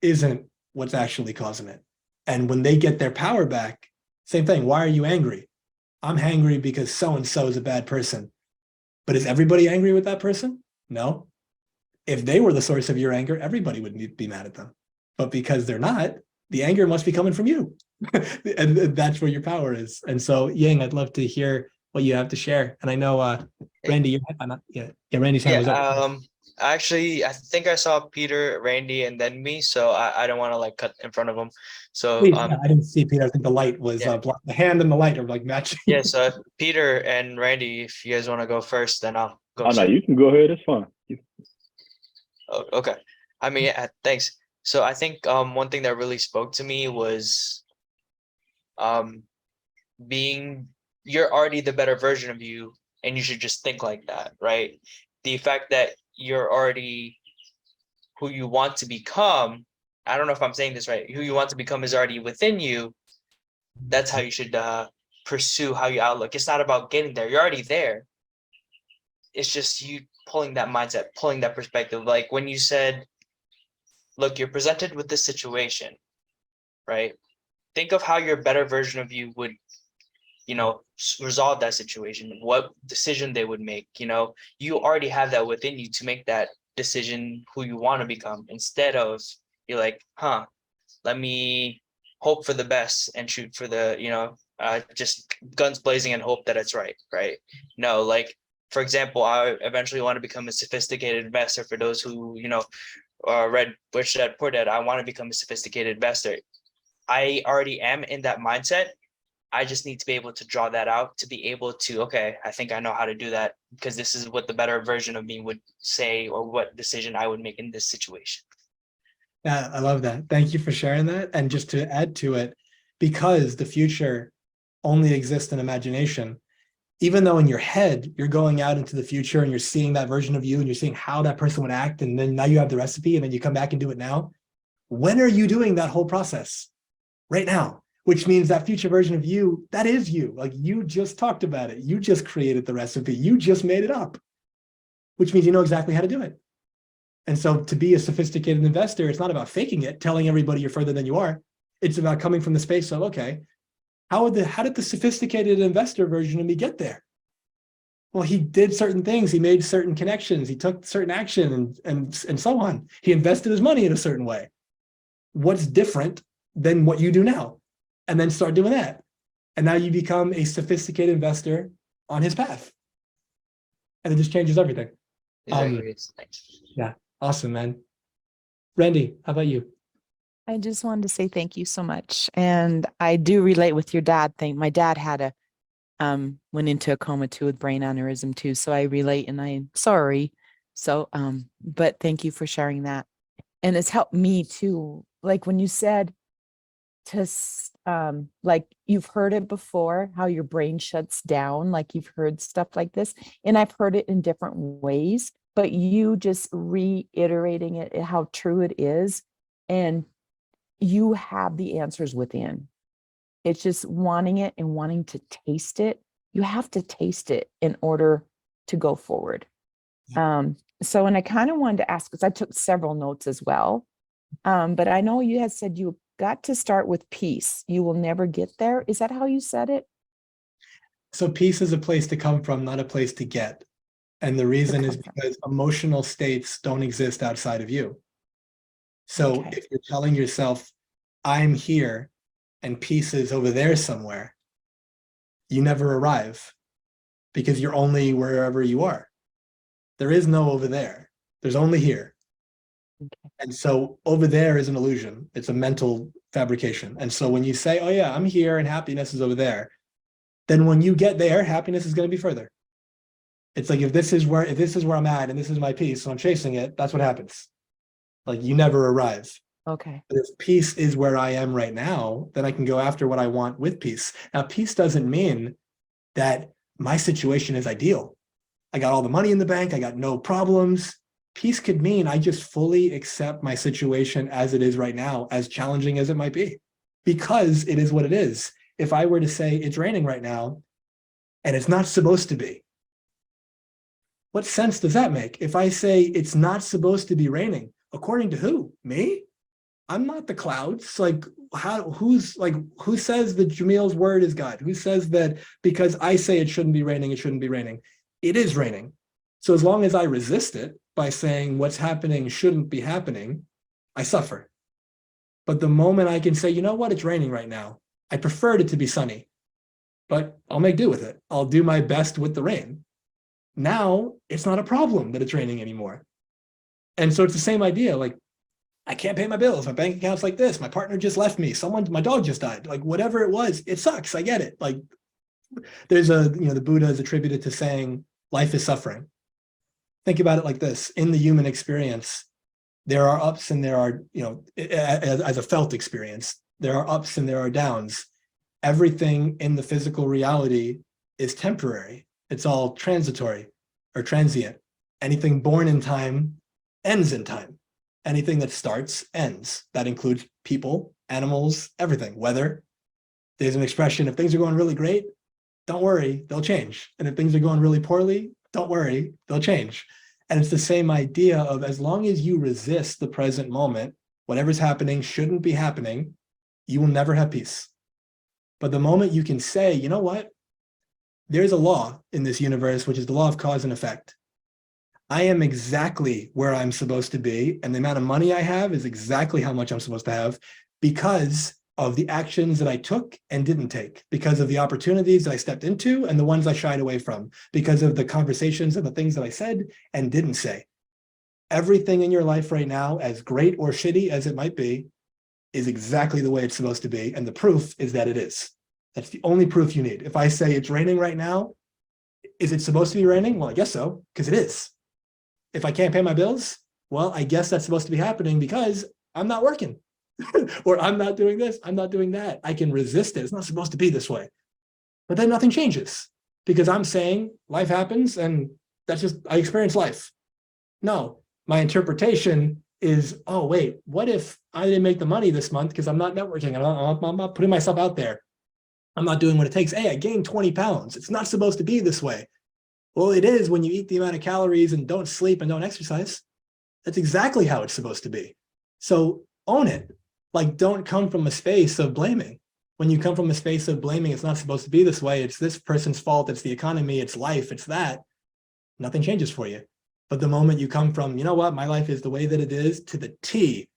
isn't what's actually causing it. And when they get their power back, same thing. Why are you angry? I'm angry because so-and-so is a bad person. But is everybody angry with that person? No. If they were the source of your anger, everybody would be mad at them. But because they're not, the anger must be coming from you. And that's where your power is. And so, Ying, I'd love to hear what you have to share. And I know, Randy, Randy's hand was up.
Actually, I think I saw Peter, Randy, and then me, so I don't want to like cut in front of them. So
Please, I didn't see Peter. I think the light was
yeah.
the hand and the light are like matching.
Yeah, so Peter and Randy, if you guys want to go first, then I'll go
Oh, no,
second.
you can go ahead. It's fine.
Oh, okay. I mean, thanks. So I think one thing that really spoke to me was being, you're already the better version of you, and you should just think like that, right? The fact that you're already who you want to become, I don't know if I'm saying this right, who you want to become is already within you. That's how you should pursue how you outlook. It's not about getting there. You're already there. It's just you pulling that mindset, pulling that perspective. Like when you said, look, you're presented with this situation, right? Think of how your better version of you would, resolve that situation, what decision they would make. You already have that within you to make that decision who you want to become, instead of you're like, let me hope for the best and shoot for the, just guns blazing and hope that it's right. No, like, for example, I eventually want to become a sophisticated investor. For those who, read Rich Dad Poor Dad, I want to become a sophisticated investor. I already am in that mindset. I just need to be able to draw that out, to be able to, okay, I think I know how to do that, because this is what the better version of me would say, or what decision I would make in this situation.
Yeah, I love that. Thank you for sharing that. And just to add to it, because the future only exists in imagination, even though in your head you're going out into the future and you're seeing that version of you and you're seeing how that person would act, and then now you have the recipe and then you come back and do it now. When are you doing that whole process? Right now, which means that future version of you, that is you. Like, you just talked about it. You just created the recipe. You just made it up, which means you know exactly how to do it. And so to be a sophisticated investor, it's not about faking it, telling everybody you're further than you are. It's about coming from the space of, okay, how did the sophisticated investor version of me get there? Well, he did certain things. He made certain connections. He took certain action and so on. He invested his money in a certain way. What's different than what you do now? And then start doing that. And now you become a sophisticated investor on his path. And it just changes everything.
Exactly.
Yeah, awesome, man. Randy, how about you?
I just wanted to say thank you so much. And I do relate with your dad thing. My dad had went into a coma too with brain aneurysm too. So I relate, and I'm sorry. So, but thank you for sharing that. And it's helped me too. Like when you said like you've heard it before, how your brain shuts down, like you've heard stuff like this. And I've heard it in different ways, but you just reiterating it, how true it is. And you have the answers within. It's just wanting it and wanting to taste it. You have to taste it in order to go forward. So, and I kind of wanted to ask, because I took several notes as well. But I know you had said you got to start with peace. You will never get there. Is that how you said it?
So peace is a place to come from, not a place to get. And the reason is
come from.
because emotional states don't exist outside of you. So
Okay.
if you're telling yourself, I'm here and peace is over there somewhere, you never arrive because you're only wherever you are. There is no over there. There's only here.
Okay.
And so over there is an illusion. It's a mental fabrication. And so when you say, oh yeah, I'm here and happiness is over there, then when you get there, happiness is going to be further. It's like if this is where I'm at and this is my peace, so I'm chasing it, that's what happens. Like you never arrive.
Okay.
But if peace is where I am right now, then I can go after what I want with peace. Now, peace doesn't mean that my situation is ideal. I got all the money in the bank. I got no problems. Peace could mean I just fully accept my situation as it is right now, as challenging as it might be, because it is what it is. If I were to say it's raining right now and it's not supposed to be, what sense does that make? If I say it's not supposed to be raining, according to who? Me? I'm not the clouds. Like, who says that Jamil's word is God? Who says that because I say it shouldn't be raining, it shouldn't be raining? It is raining. So as long as I resist it by saying what's happening shouldn't be happening, I suffer. But the moment I can say, you know what, it's raining right now. I preferred it to be sunny, but I'll make do with it. I'll do my best with the rain. Now it's not a problem that it's raining anymore. And so it's the same idea. Like, I can't pay my bills. My bank account's like this. My partner just left me. My dog just died. Like whatever it was, it sucks. I get it. Like there's the Buddha is attributed to saying life is suffering. Think about it like this. In the human experience, there are ups and there are, as a felt experience, there are ups and there are downs. Everything in the physical reality is temporary. It's all transitory or transient. Anything born in time ends in time. Anything that starts ends. That includes people, animals, everything, weather. There's an expression, if things are going really great, don't worry, they'll change. And if things are going really poorly, don't worry, they'll change. And it's the same idea of as long as you resist the present moment, whatever's happening shouldn't be happening, you will never have peace. But the moment you can say, you know what, there's a law in this universe, which is the law of cause and effect. I am exactly where I'm supposed to be, and the amount of money I have is exactly how much I'm supposed to have because of the actions that I took and didn't take, because of the opportunities that I stepped into and the ones I shied away from, because of the conversations and the things that I said and didn't say. Everything in your life right now, as great or shitty as it might be, is exactly the way it's supposed to be, and the proof is that it is. That's the only proof you need. If I say it's raining right now, is it supposed to be raining? Well, I guess so, because it is. If I can't pay my bills, well, I guess that's supposed to be happening because I'm not working or I'm not doing this, I'm not doing that. I can resist it. It's not supposed to be this way. But then nothing changes because I'm saying life happens and that's just, I experience life. No, my interpretation is, oh, wait, what if I didn't make the money this month because I'm not networking? I'm not putting myself out there. I'm not doing what it takes. Hey, I gained 20 pounds. It's not supposed to be this way. Well, it is when you eat the amount of calories and don't sleep and don't exercise. That's exactly how it's supposed to be. So own it. Like, don't come from a space of blaming. When you come from a space of blaming, it's not supposed to be this way. It's this person's fault. It's the economy. It's life. It's that. Nothing changes for you. But the moment you come from, you know what, my life is the way that it is to the T,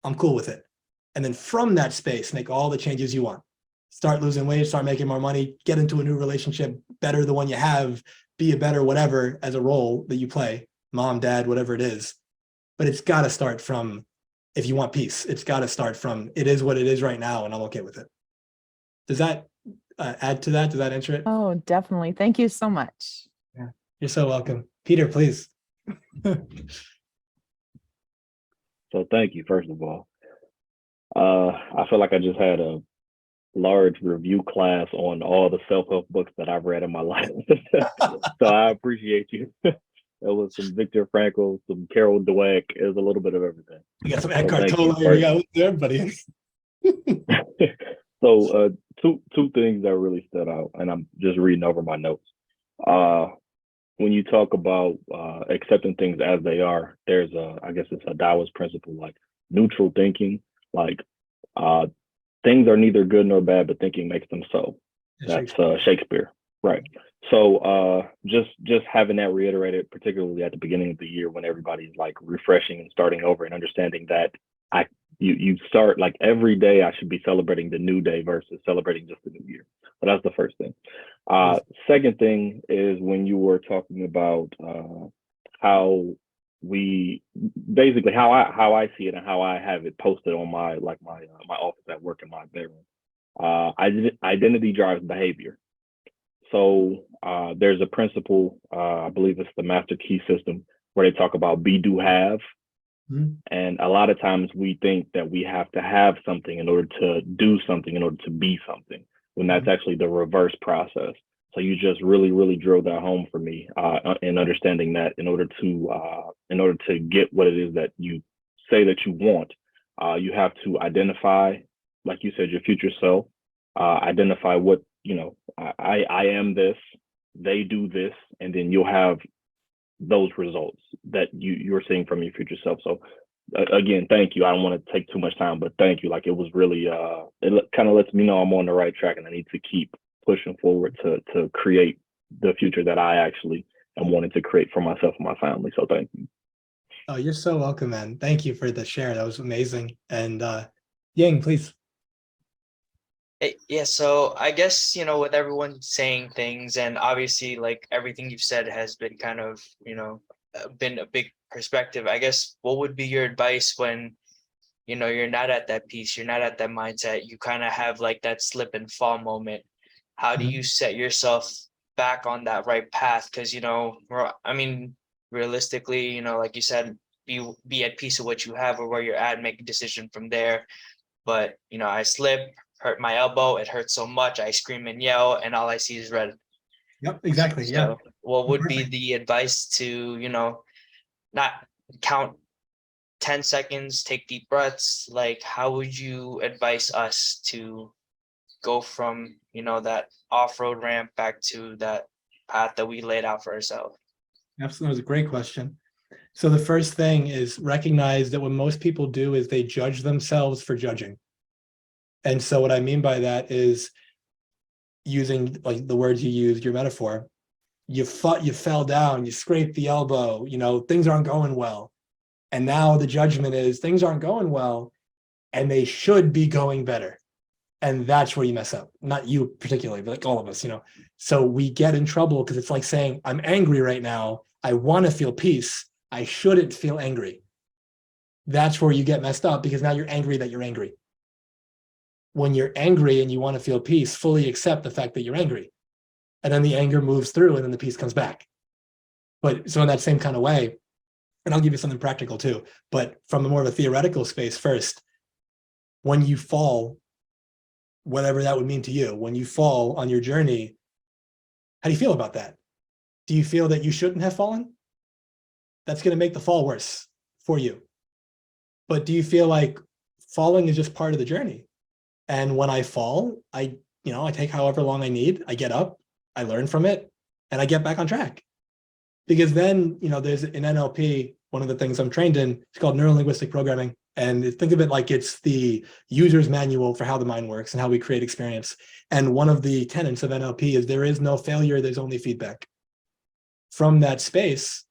I'm cool with it. And then from that space, make all the changes you want. Start losing weight, start making more money, get into a new relationship, better the one you have, be a better whatever as a role that you play, mom, dad, whatever it is. But it's got to start from, if you want peace, it's got to start from, it is what it is right now and I'm okay with it. Does that add to that? Does that answer it?
Oh, definitely. Thank you so much.
Yeah, you're so welcome. Peter, please.
So thank you, first of all. I feel like I just had a large review class on all the self-help books that I've read in my life. So I appreciate you. It was some Viktor Frankl, some Carol Dweck. It was a little bit of everything.
We got some
So
Eckhart
thank you.
Tolle. We got everybody.
So two things that really stood out, and I'm just reading over my notes. when you talk about accepting things as they are, there's I guess it's a Taoist principle, like neutral thinking, like things are neither good nor bad, but thinking makes them so. That's Shakespeare, right? So just having that reiterated, particularly at the beginning of the year when everybody's like refreshing and starting over and understanding that you start like every day I should be celebrating the new day versus celebrating just the new year. So that's the first thing. Second thing is when you were talking about how we basically how I see it and how I have it posted on my my office at work in my bedroom. Identity drives behavior. So there's a principle, I believe it's the master key system, where they talk about be, do, have. Mm-hmm. And a lot of times we think that we have to have something in order to do something, in order to be something, when that's actually the reverse process. So you just really drove that home for me in understanding that in order to get what it is that you say that you want, you have to identify, like you said, your future self, identify what, I am this, they do this, and then you'll have those results that you're seeing from your future self. So again, thank you. I don't want to take too much time, but thank you. Like it was really, it kind of lets me know I'm on the right track and I need to keep pushing forward to create the future that I actually am wanting to create for myself and my family. So thank you.
Oh, you're so welcome, man. Thank you for the share. That was amazing. And Ying, please.
Yeah, so I guess, with everyone saying things, and obviously like everything you've said has been kind of, been a big perspective. I guess what would be your advice when, you're not at that peace, you're not at that mindset, you kind of have like that slip and fall moment. How do you set yourself back on that right path? Because, realistically, like you said, be at peace with what you have or where you're at, make a decision from there. But, I slip, hurt my elbow, it hurts so much, I scream and yell, and all I see is red.
Yep, exactly.
So
yeah.
what would be the advice to, not count 10 seconds, take deep breaths? Like, how would you advise us to go from, that off-road ramp back to that path that we laid out for ourselves?
Absolutely. That was a great question. So the first thing is recognize that what most people do is they judge themselves for judging. And so what I mean by that is using like the words you used, your metaphor, you fell down, you scraped the elbow, things aren't going well. And now the judgment is things aren't going well and they should be going better. And that's where you mess up. Not you particularly, but like all of us, So we get in trouble because it's like saying, I'm angry right now. I want to feel peace. I shouldn't feel angry. That's where you get messed up because now you're angry that you're angry. When you're angry and you want to feel peace, fully accept the fact that you're angry. And then the anger moves through and then the peace comes back. But so in that same kind of way, and I'll give you something practical too, but from a more of a theoretical space first, when you fall, whatever that would mean to you, when you fall on your journey, how do you feel about that? Do you feel that you shouldn't have fallen? That's going to make the fall worse for you. But do you feel like falling is just part of the journey? And when I fall, I take however long I need, I get up, I learn from it, and I get back on track. Because then, there's in NLP, one of the things I'm trained in, it's called neuro-linguistic programming. And think of it like it's the user's manual for how the mind works and how we create experience. And one of the tenets of NLP is there is no failure, there's only feedback. From that space,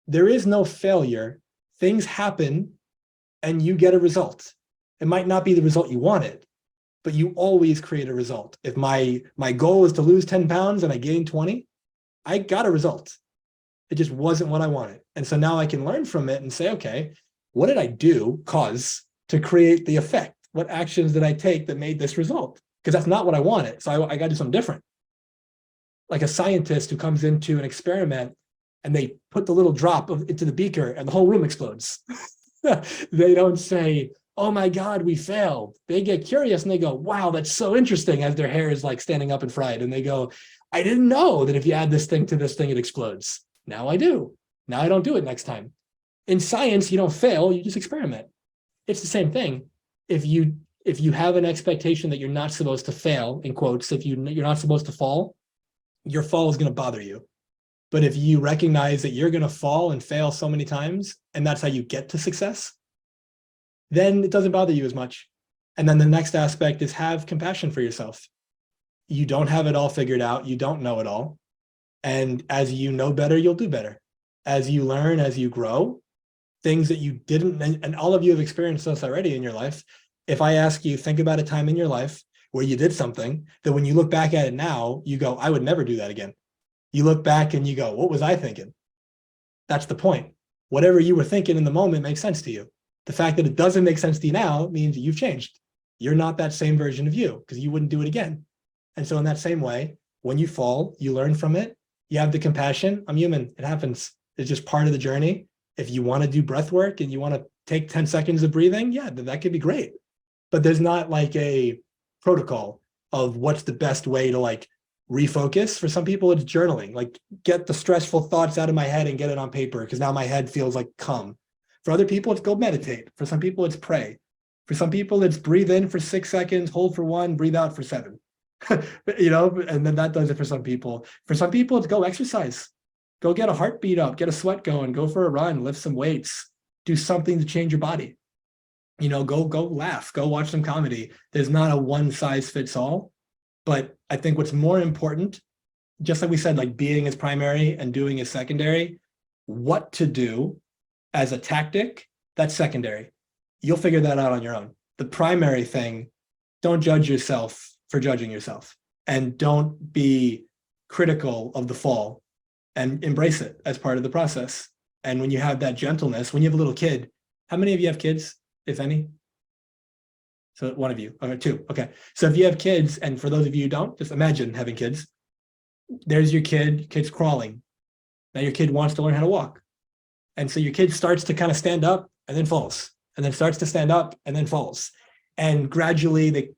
there is no failure. Things happen and you get a result. It might not be the result you wanted, but you always create a result. If my goal is to lose 10 pounds and I gained 20, I got a result. It just wasn't what I wanted. And so now I can learn from it and say, okay, what did I do to create the effect? What actions did I take that made this result? Because that's not what I wanted. So I got to do something different. Like a scientist who comes into an experiment and they put the little drop into the beaker and the whole room explodes. They don't say, oh my God, we failed. They get curious and they go, wow, that's so interesting, as their hair is like standing up and fried. And they go, I didn't know that if you add this thing to this thing, it explodes. Now I do. Now I don't do it next time. In science, you don't fail, you just experiment. It's the same thing. If you have an expectation that you're not supposed to fail, in quotes, if you're not supposed to fall, your fall is going to bother you. But if you recognize that you're going to fall and fail so many times, and that's how you get to success, then it doesn't bother you as much. And then the next aspect is have compassion for yourself. You don't have it all figured out. You don't know it all. And as you know better, you'll do better. As you learn, as you grow, things that you didn't, and all of you have experienced this already in your life. If I ask you, think about a time in your life where you did something that when you look back at it now, you go, I would never do that again. You look back and you go, what was I thinking? That's the point. Whatever you were thinking in the moment makes sense to you. The fact that it doesn't make sense to you now means you've changed. You're not that same version of you because you wouldn't do it again. And so in that same way, when you fall, you learn from it. You have the compassion. I'm human. It happens. It's just part of the journey. If you want to do breath work and you want to take 10 seconds of breathing, yeah, that could be great. But there's not like a protocol of what's the best way to like refocus. For some people, it's journaling, like get the stressful thoughts out of my head and get it on paper because now my head feels like calm. For other people, it's go meditate. For some people, it's pray. For some people, it's breathe in for 6 seconds, hold for 1, breathe out for 7. You know, and then that does it for some people. For some people, it's go exercise. Go get a heartbeat up, get a sweat going, go for a run, lift some weights, do something to change your body. You know, go laugh, go watch some comedy. There's not a one size fits all. But I think what's more important, just like we said, like being is primary and doing is secondary, what to do as a tactic, that's secondary. You'll figure that out on your own. The primary thing, don't judge yourself for judging yourself, and don't be critical of the fall, and embrace it as part of the process. And when you have that gentleness, when you have a little kid, how many of you have kids, if any? So one of you, or 2. Okay. So if you have kids, and for those of you who don't, just imagine having kids. There's your kid's crawling. Now your kid wants to learn how to walk. And so your kid starts to kind of stand up and then falls, and then starts to stand up and then falls. And gradually they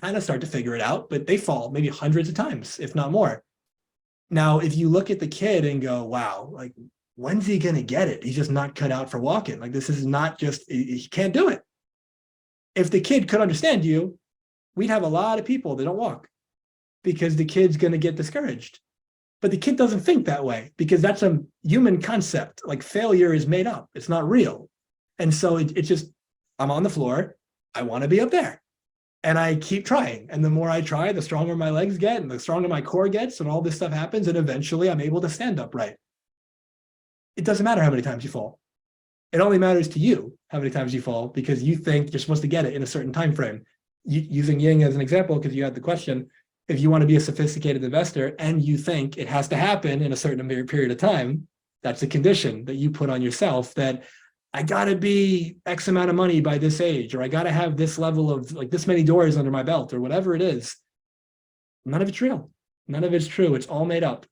kind of start to figure it out, but they fall maybe hundreds of times, if not more. Now, if you look at the kid and go, wow, like, when's he going to get it? He's just not cut out for walking. Like, this is not just, he can't do it. If the kid could understand you, we'd have a lot of people that don't walk because the kid's going to get discouraged. But the kid doesn't think that way because that's a human concept. Like, failure is made up. It's not real. And so it's just, I'm on the floor. I want to be up there. And I keep trying. And the more I try, the stronger my legs get and the stronger my core gets, and all this stuff happens. And eventually I'm able to stand upright. It doesn't matter how many times you fall. It only matters to you how many times you fall because you think you're supposed to get it in a certain time frame. Using Ying as an example, because you had the question, if you want to be a sophisticated investor and you think it has to happen in a certain period of time, that's a condition that you put on yourself that I got to be X amount of money by this age, or I got to have this level of like this many doors under my belt, or whatever it is. None of it's real. None of it's true. It's all made up.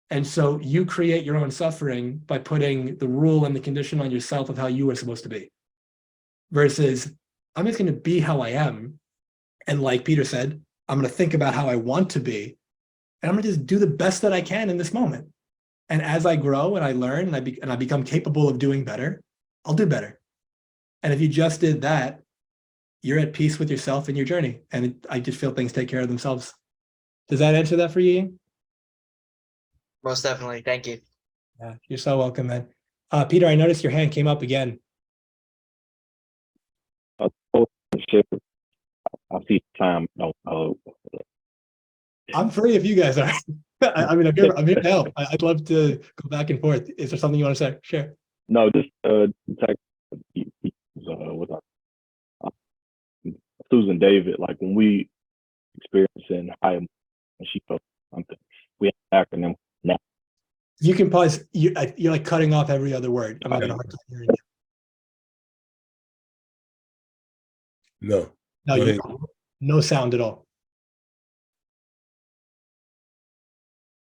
And so you create your own suffering by putting the rule and the condition on yourself of how you are supposed to be. Versus, I'm just going to be how I am. And like Peter said, I'm going to think about how I want to be. And I'm going to just do the best that I can in this moment. And as I grow and I learn and I become capable of doing better, I'll do better. And if you just did that, you're at peace with yourself and your journey. And I just feel things take care of themselves. Does that answer that for you?
Most definitely. Thank you.
Yeah, you're so welcome, man. Peter, I noticed your hand came up again.
I see time. No,
I'm free if you guys are. I mean, I'm here to help. I'd love to go back and forth. Is there something you want to say? Sure.
no, just with Susan David, like when we experiencing high emotion, she felt something. We have an acronym now.
You can pause. You're like cutting off every other word. I'm having a hard time hearing you.
No.
No,
Go
you
ahead.
no sound at all.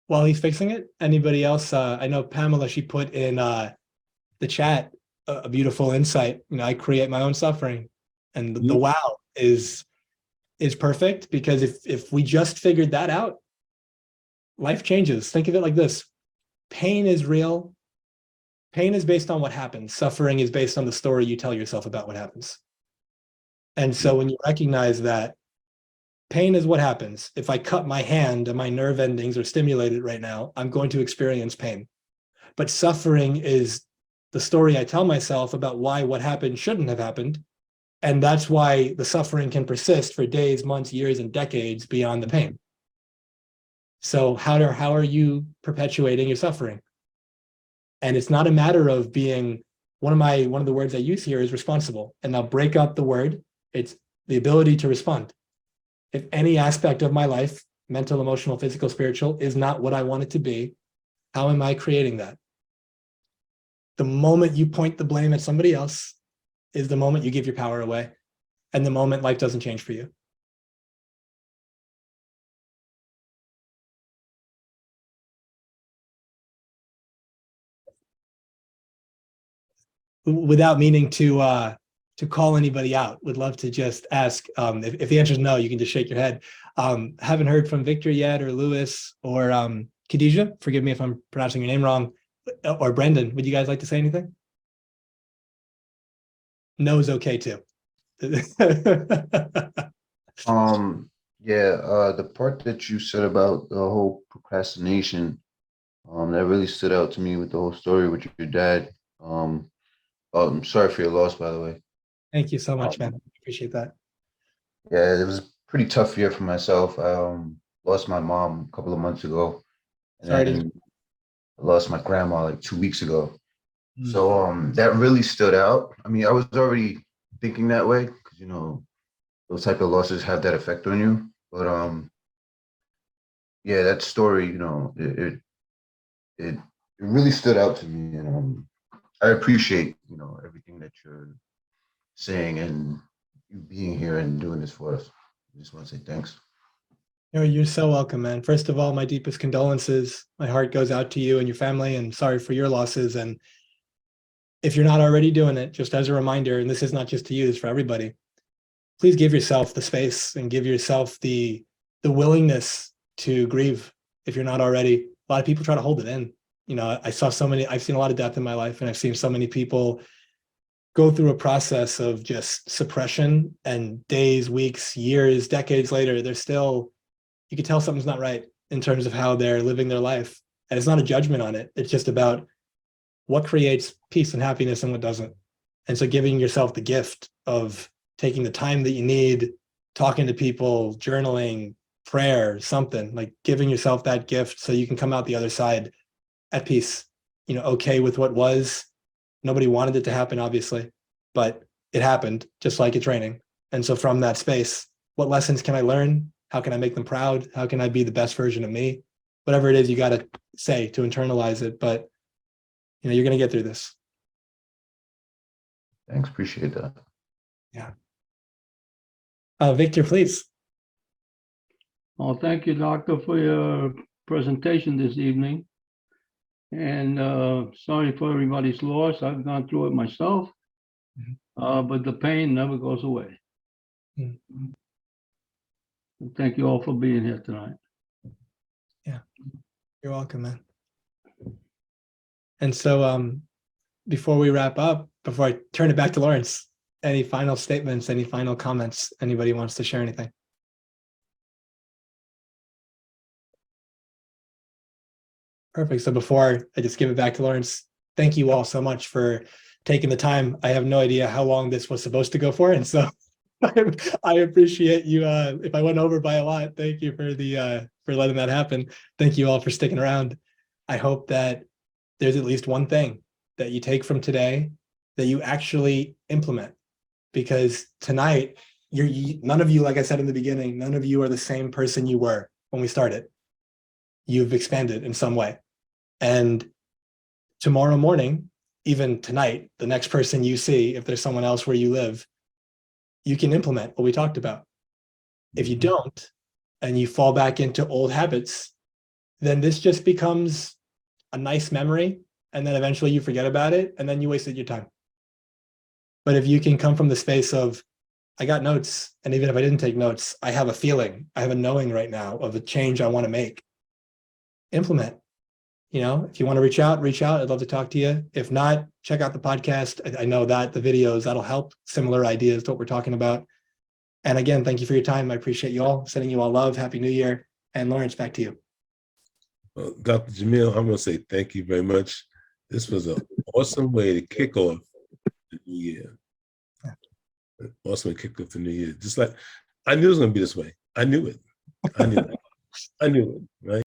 While he's fixing it, anybody else? I know Pamela, she put in the chat a beautiful insight. You know, I create my own suffering. And the wow is perfect because if we just figured that out, life changes. Think of it like this. Pain is real. Pain is based on what happens. Suffering is based on the story you tell yourself about what happens. And so when you recognize that pain is what happens, if I cut my hand and my nerve endings are stimulated right now, I'm going to experience pain. But suffering is the story I tell myself about why what happened shouldn't have happened. And that's why the suffering can persist for days, months, years, and decades beyond the pain. So how are you perpetuating your suffering? And it's not a matter of being, one of the words I use here is responsible. And I'll break up the word. It's the ability to respond. If any aspect of my life, mental, emotional, physical, spiritual, is not what I want it to be, how am I creating that? The moment you point the blame at somebody else is the moment you give your power away, and the moment life doesn't change for you. Without meaning to call anybody out, would love to just ask, if the answer is no, you can just shake your head. Haven't heard from Victor yet, or Lewis, or Khadijah, forgive me if I'm pronouncing your name wrong, or Brendan, would you guys like to say anything? No is okay too.
The part that you said about the whole procrastination, that really stood out to me with the whole story with your dad. I'm sorry for your loss, by the way.
Thank you so much, man. Appreciate that.
Yeah, it was a pretty tough year for myself. I lost my mom a couple of months ago, and
Sorry to
then I lost my grandma like 2 weeks ago.
Mm.
So that really stood out. I mean, I was already thinking that way because those type of losses have that effect on you. But that story, it really stood out to me, and I appreciate everything that you're saying and you being here and doing this for us. I just want to say thanks.
You're so welcome, man. First of all, my deepest condolences. My heart goes out to you and your family, and sorry for your losses. And if you're not already doing it, just as a reminder, and this is not just to you, it's for everybody, please give yourself the space and give yourself the willingness to grieve if you're not already. A lot of people try to hold it in. I've seen a lot of death in my life, and I've seen so many people go through a process of just suppression, and days, weeks, years, decades later, they're still, you can tell something's not right in terms of how they're living their life. And it's not a judgment on it. It's just about what creates peace and happiness and what doesn't. And so giving yourself the gift of taking the time that you need, talking to people, journaling, prayer, something, like giving yourself that gift so you can come out the other side at peace, okay with what was. Nobody wanted it to happen, obviously, but it happened, just like it's raining. And so from that space, what lessons can I learn? How can I make them proud? How can I be the best version of me? Whatever it is you got to say to internalize it, but you're going to get through this.
Thanks, appreciate that.
Yeah. Victor, please.
Well, thank you, Doctor, for your presentation this evening. And sorry for everybody's loss. I've gone through it myself, but the pain never goes away.
Mm-hmm.
And thank you all for being here tonight.
Yeah, you're welcome, man. And so before we wrap up, before I turn it back to Lawrence, any final statements, any final comments? Anybody wants to share anything? Perfect. So before I just give it back to Lawrence, thank you all so much for taking the time. I have no idea how long this was supposed to go for. And so I appreciate you. If I went over by a lot, thank you for letting that happen. Thank you all for sticking around. I hope that there's at least one thing that you take from today that you actually implement, because tonight, none of you, like I said in the beginning, none of you are the same person you were when we started. You've expanded in some way. And tomorrow morning, even tonight, the next person you see, if there's someone else where you live, you can implement what we talked about. If you don't, and you fall back into old habits, then this just becomes a nice memory, and then eventually you forget about it, and then you wasted your time. But if you can come from the space of, I got notes, and even if I didn't take notes, I have a feeling, I have a knowing right now of a change I want to make. Implement. If you want to reach out, I'd love to talk to you. If not, check out the podcast. I know that the videos, that'll help, similar ideas to what we're talking about. And again, thank you for your time. I appreciate you all. Sending you all love. Happy New Year. And Lawrence, back to you.
Well, Dr. Jamil, I'm going to say thank you very much. This was an awesome way to kick off the new year. Awesome way to kick off the new year. Just like I knew it was going to be this way. I knew it. I knew it. I knew it. Right.